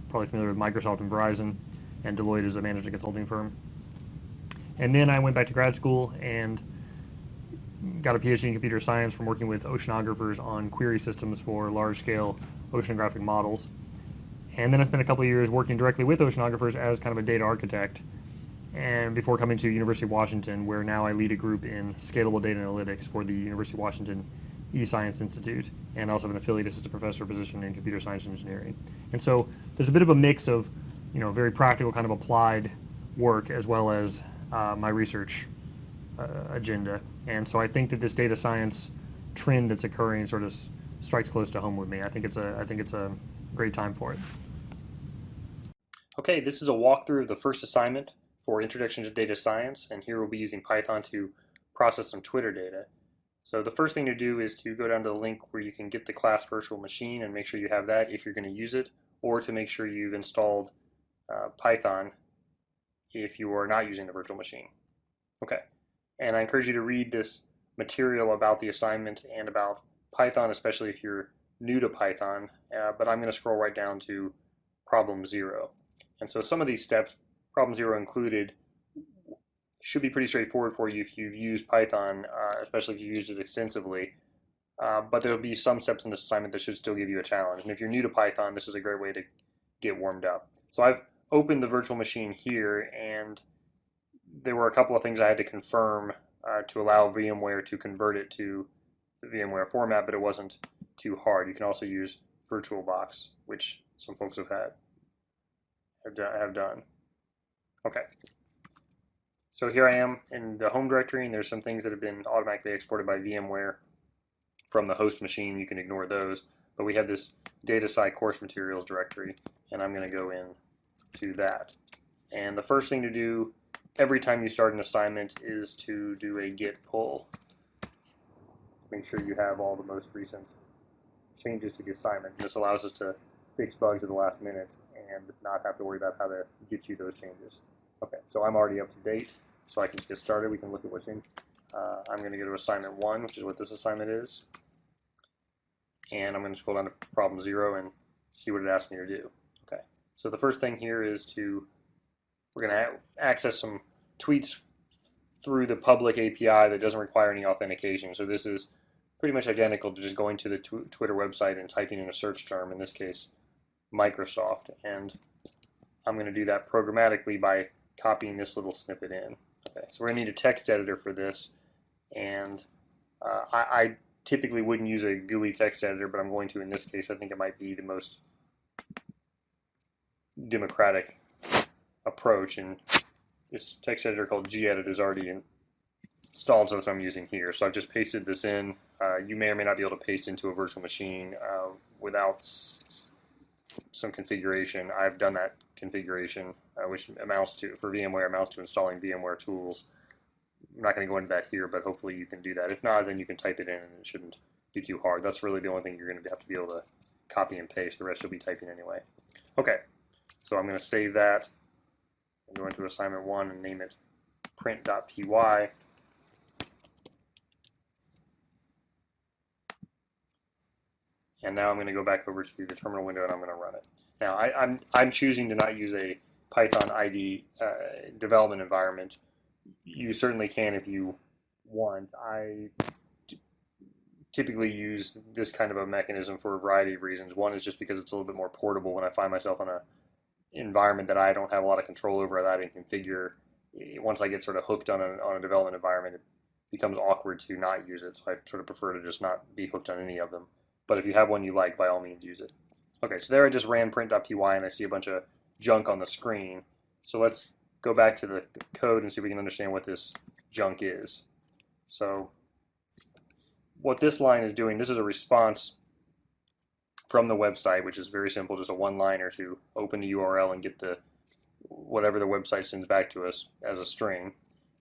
probably familiar with Microsoft and Verizon, and Deloitte is a management consulting firm. And then I went back to grad school and got a PhD in computer science from working with oceanographers on query systems for large-scale oceanographic models. And then I spent a couple of years working directly with oceanographers as kind of a data architect, and before coming to University of Washington, where now I lead a group in scalable data analytics for the University of Washington eScience Institute, and also have an affiliate assistant professor position in computer science and engineering. And so there's a bit of a mix of, very practical kind of applied work as well as my research agenda. And so I think that this data science trend that's occurring sort of strikes close to home with me. I think it's a great time for it. Okay, this is a walkthrough of the first assignment for Introduction to Data Science, and here we'll be using Python to process some Twitter data. So the first thing to do is to go down to the link where you can get the class virtual machine and make sure you have that if you're going to use it, or to make sure you've installed Python if you are not using the virtual machine. Okay, and I encourage you to read this material about the assignment and about Python, especially if you're new to Python, but I'm going to scroll right down to problem 0. And so some of these steps, problem 0 included, should be pretty straightforward for you if you've used Python, especially if you've used it extensively. But there'll be some steps in this assignment that should still give you a challenge. And if you're new to Python, this is a great way to get warmed up. So I've opened the virtual machine here, and there were a couple of things I had to confirm to allow VMware to convert it to the VMware format, but it wasn't too hard. You can also use VirtualBox, which some folks have done. Okay. So here I am in the home directory, and there's some things that have been automatically exported by VMware from the host machine, you can ignore those. But we have this DataSci course materials directory, and I'm going to go in to that. And the first thing to do every time you start an assignment is to do a git pull. Make sure you have all the most recent changes to the assignment. This allows us to fix bugs at the last minute and not have to worry about how to get you those changes. Okay, so I'm already up to date, so I can get started. We can look at what's in. I'm going to go to assignment 1, which is what this assignment is. And I'm going to scroll down to problem 0 and see what it asks me to do. Okay, so the first thing here is we're going to access some tweets through the public API that doesn't require any authentication. So this is pretty much identical to just going to the Twitter website and typing in a search term, in this case, Microsoft. And I'm going to do that programmatically by copying this little snippet in. Okay, so we're going to need a text editor for this. And I typically wouldn't use a GUI text editor, but I'm going to in this case. I think it might be the most democratic approach, and this text editor called gedit is already installed, so that's what I'm using here. So I've just pasted this in. You may or may not be able to paste into a virtual machine without some configuration. I've done that configuration, which amounts to, for VMware, amounts to installing VMware tools. I'm not going to go into that here, but hopefully you can do that. If not, then you can type it in and it shouldn't be too hard. That's really the only thing you're going to have to be able to copy and paste. The rest you'll be typing anyway. Okay, so I'm going to save that and go into assignment 1 and name it print.py. And now I'm going to go back over to the terminal window and I'm going to run it. Now I'm choosing to not use a Python ID development environment. You certainly can if you want. I typically use this kind of a mechanism for a variety of reasons. One is just because it's a little bit more portable when I find myself in an environment that I don't have a lot of control over, that I can configure. Once I get sort of hooked on a development environment, it becomes awkward to not use it. So I sort of prefer to just not be hooked on any of them. But if you have one you like, by all means use it. Okay, so there I just ran print.py and I see a bunch of junk on the screen. So let's go back to the code and see if we can understand what this junk is. So what this line is doing, this is a response from the website, which is very simple, just a one-liner to open the URL and get the whatever the website sends back to us as a string.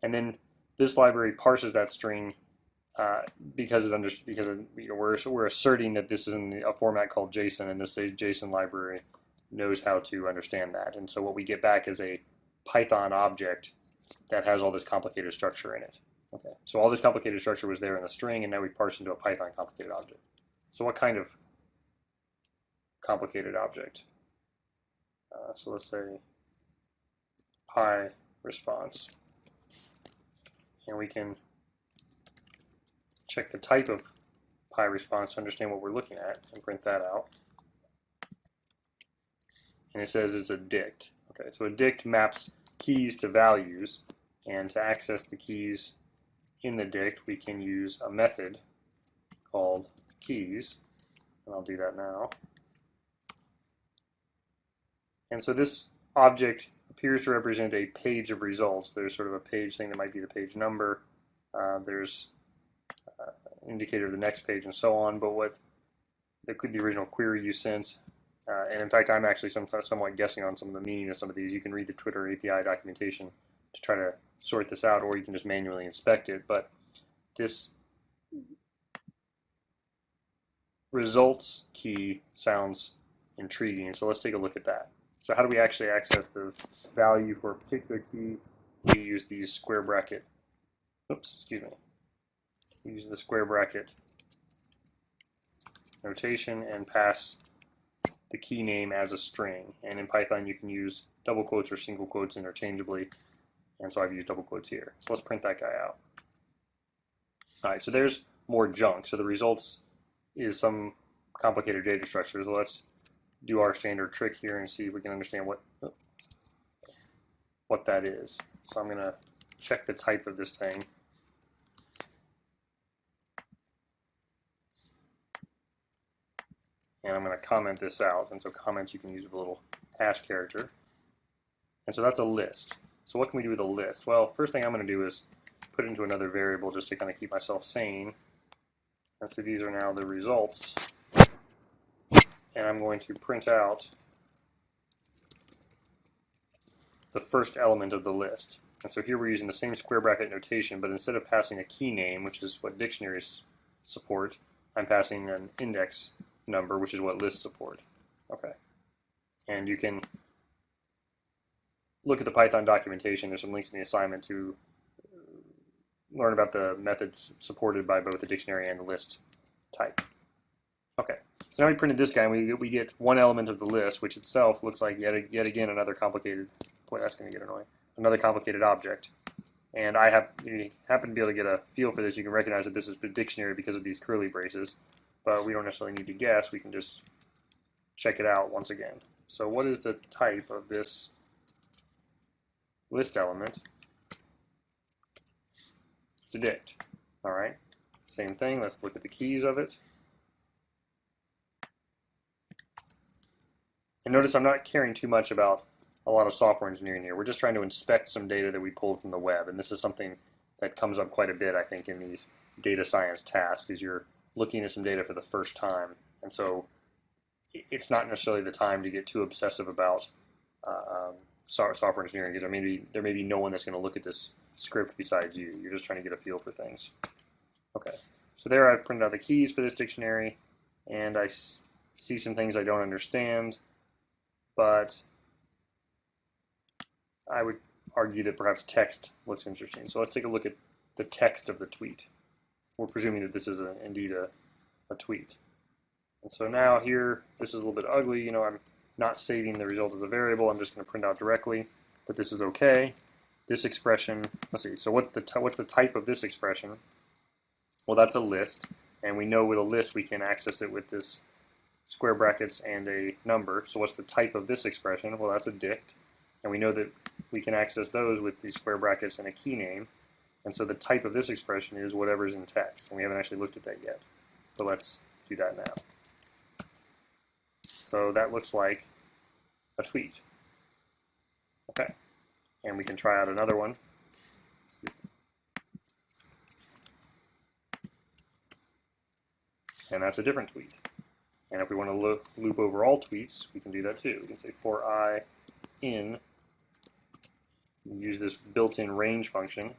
And then this library parses that string because we're asserting that this is in a format called JSON, and this JSON library knows how to understand that. And so what we get back is a Python object that has all this complicated structure in it. Okay, so all this complicated structure was there in the string, and now we parse into a Python complicated object. So what kind of complicated object? So let's say Py response, and we can check the type of Py response to understand what we're looking at and print that out. And it says it's a dict. Okay, so a dict maps keys to values, and to access the keys in the dict we can use a method called keys, and I'll do that now. And so this object appears to represent a page of results. There's sort of a page thing that might be the page number. There's indicator of the next page and so on, but what the original query you sent, and in fact I'm actually somewhat guessing on some of the meaning of some of these. You can read the Twitter API documentation to try to sort this out, or you can just manually inspect it, but this results key sounds intriguing, so let's take a look at that. So how do we actually access the value for a particular key? We use these square bracket, use the square bracket notation and pass the key name as a string. And in Python you can use double quotes or single quotes interchangeably, and so I've used double quotes here. So let's print that guy out. Alright, so there's more junk. So the results is some complicated data structure. So let's do our standard trick here and see if we can understand what that is. So I'm going to check the type of this thing. And I'm going to comment this out. And so comments you can use with a little hash character. And so that's a list. So what can we do with a list? Well, first thing I'm going to do is put it into another variable just to kind of keep myself sane. And so these are now the results. And I'm going to print out the first element of the list. And so here we're using the same square bracket notation, but instead of passing a key name, which is what dictionaries support, I'm passing an index number, which is what lists support. Okay. And you can look at the Python documentation. There's some links in the assignment to learn about the methods supported by both the dictionary and the list type. Okay, so now we printed this guy, and we get one element of the list, which itself looks like yet again another complicated, boy, that's going to get annoying, another complicated object. And you happen to be able to get a feel for this. You can recognize that this is a dictionary because of these curly braces, but we don't necessarily need to guess. We can just check it out once again. So what is the type of this list element? It's a dict. All right, same thing. Let's look at the keys of it. And notice I'm not caring too much about a lot of software engineering here. We're just trying to inspect some data that we pulled from the web. And this is something that comes up quite a bit, I think, in these data science tasks, is you're looking at some data for the first time. And so it's not necessarily the time to get too obsessive about software engineering, because there may be no one that's going to look at this script besides you. You're just trying to get a feel for things. Okay, so there I've printed out the keys for this dictionary, and I see some things I don't understand, but I would argue that perhaps text looks interesting. So let's take a look at the text of the tweet. We're presuming that this is indeed a tweet. And so now here, this is a little bit ugly. You know, I'm not saving the result as a variable. I'm just going to print out directly, but this is okay. This expression, let's see, so what's the type of this expression? Well, that's a list, and we know with a list we can access it with this square brackets and a number. So what's the type of this expression? Well, that's a dict, and we know that we can access those with these square brackets and a key name. And so the type of this expression is whatever's in text, and we haven't actually looked at that yet. So let's do that now. So that looks like a tweet. Okay, and we can try out another one. And that's a different tweet. And if we want to loop over all tweets, we can do that too. We can say for I in, use this built-in range function.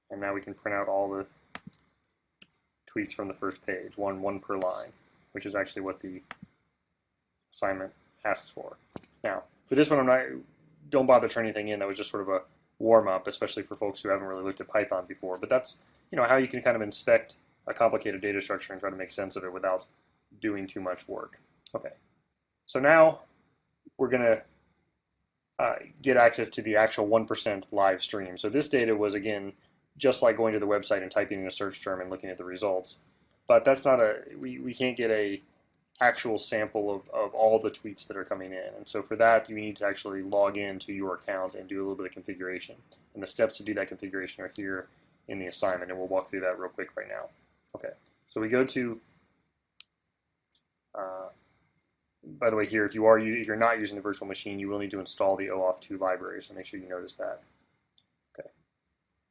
And now we can print out all the tweets from the first page, one per line, which is actually what the assignment asks for. Now, for this one, don't bother turning anything in. That was just sort of a warm-up, especially for folks who haven't really looked at Python before. But that's, you know, how you can kind of inspect a complicated data structure and try to make sense of it without doing too much work. Okay, so now we're going to get access to the actual 1% live stream. So this data was, again, just like going to the website and typing in a search term and looking at the results. But that's not we can't get a actual sample of all the tweets that are coming in. And so for that, you need to actually log in to your account and do a little bit of configuration. And the steps to do that configuration are here in the assignment, and we'll walk through that real quick right now. Okay, so we go to, by the way, here, if you're not using the virtual machine, you will need to install the OAuth2 library, so make sure you notice that. Okay,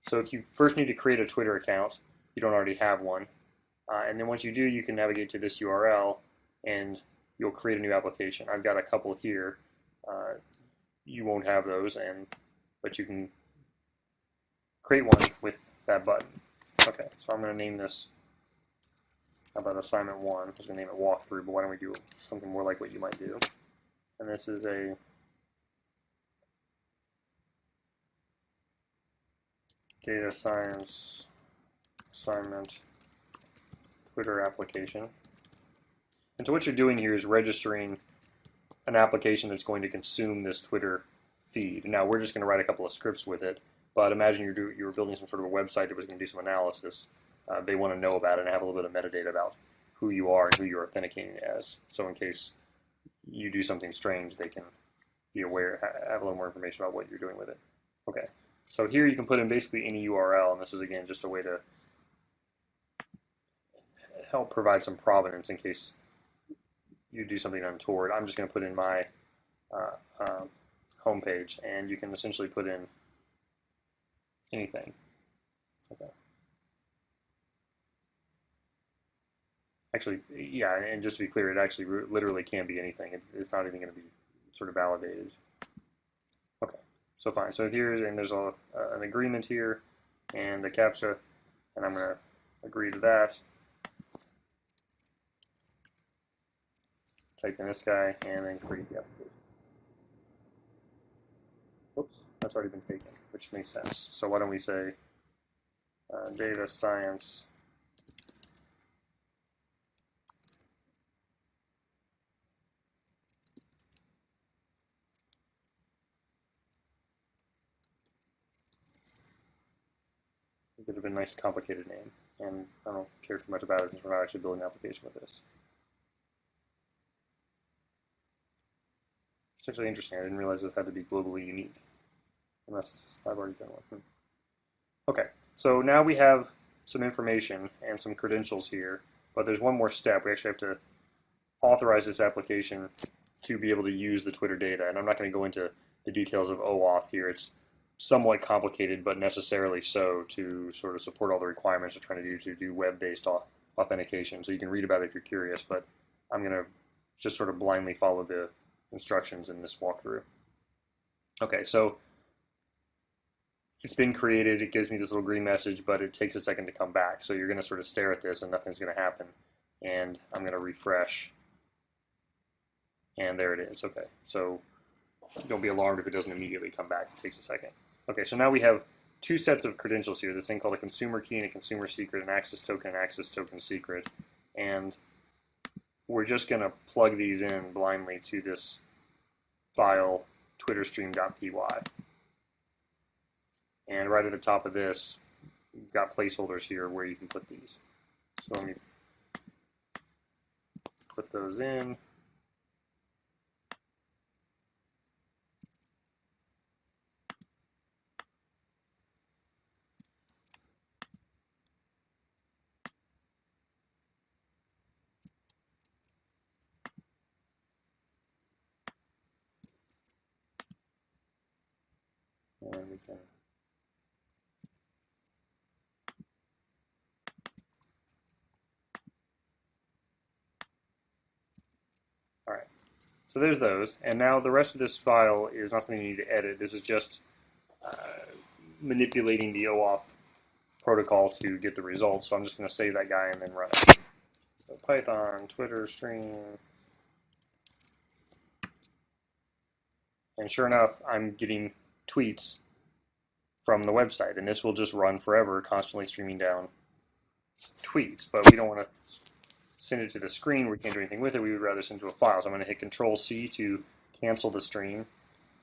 so if you first need to create a Twitter account, you don't already have one, and then once you do, you can navigate to this URL, and you'll create a new application. I've got a couple here. You won't have those, but you can create one with that button. Okay, so I'm going to name this, how about assignment 1? I was going to name it walkthrough, but why don't we do something more like what you might do? And this is a data science assignment Twitter application. And so what you're doing here is registering an application that's going to consume this Twitter feed. Now we're just going to write a couple of scripts with it, but imagine you were building some sort of a website that was going to do some analysis. They want to know about it and have a little bit of metadata about who you are and who you're authenticating as. So in case you do something strange, they can be aware, have a little more information about what you're doing with it. Okay, so here you can put in basically any URL, and this is again just a way to help provide some provenance in case you do something untoward. I'm just going to put in my home page, and you can essentially put in anything. Okay. Actually, yeah, and just to be clear, it actually literally can be anything. It's not even going to be sort of validated. Okay, so fine. So here's, and there's an agreement here and a CAPTCHA, and I'm going to agree to that. Type in this guy and then create the application. Oops, that's already been taken, which makes sense. So why don't we say data science It would have been a nice complicated name, and I don't care too much about it since we're not actually building an application with this. It's actually interesting. I didn't realize this had to be globally unique, unless I've already done one. Okay, so now we have some information and some credentials here, but there's one more step. We actually have to authorize this application to be able to use the Twitter data, and I'm not going to go into the details of OAuth here. It's somewhat complicated, but necessarily so to sort of support all the requirements we're trying to do web-based authentication. So you can read about it if you're curious, but I'm going to just sort of blindly follow the instructions in this walkthrough. Okay, so it's been created. It gives me this little green message, but it takes a second to come back. So you're going to sort of stare at this and nothing's going to happen. And I'm going to refresh. And there it is. Okay, so don't be alarmed if it doesn't immediately come back. It takes a second. Okay, so now we have two sets of credentials here, this thing called a consumer key and a consumer secret, an access token and access token secret. And we're just going to plug these in blindly to this file, twitterstream.py. And right at the top of this, you've got placeholders here where you can put these. So let me put those in. And we can all right. So there's those, and now the rest of this file is not something you need to edit. This is just manipulating the OAuth protocol to get the results. So I'm just going to save that guy and then run it. So Python, Twitter, stream, and sure enough, I'm getting tweets from the website, and this will just run forever, constantly streaming down tweets. But we don't want to send it to the screen. We can't do anything with it. We would rather send it to a file. So I'm going to hit Control-C to cancel the stream,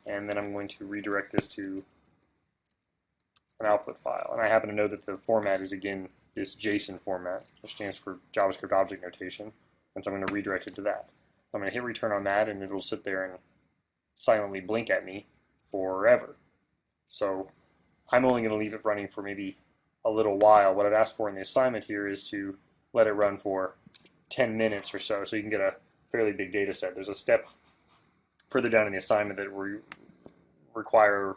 and then I'm going to redirect this to an output file. And I happen to know that the format is, again, this JSON format, which stands for JavaScript Object Notation, and so I'm going to redirect it to that. I'm going to hit return on that, and it'll sit there and silently blink at me forever. So I'm only going to leave it running for maybe a little while. What I've asked for in the assignment here is to let it run for 10 minutes or so you can get a fairly big data set. There's a step further down in the assignment that require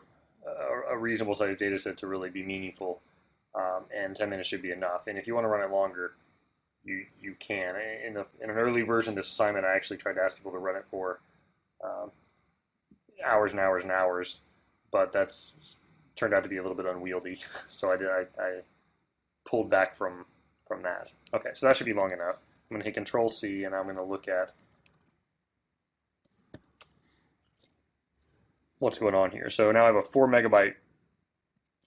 a reasonable sized data set to really be meaningful, and 10 minutes should be enough. And if you want to run it longer, you can. In an early version of this assignment, I actually tried to ask people to run it for hours and hours and hours, but that's turned out to be a little bit unwieldy. So I pulled back from that. Okay, so that should be long enough. I'm going to hit Control-C, and I'm going to look at what's going on here. So now I have a 4 megabyte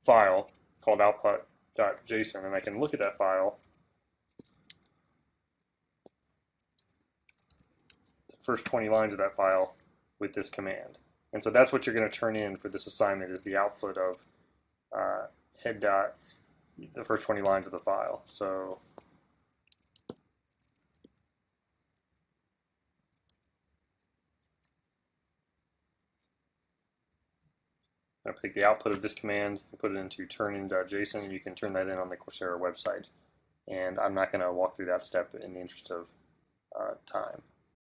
file called output.json, and I can look at that file, the first 20 lines of that file, with this command. And so that's what you're going to turn in for this assignment, is the output of head dot, the first 20 lines of the file. So I'm going to take the output of this command and put it into turnin.json, and you can turn that in on the Coursera website. And I'm not going to walk through that step in the interest of time.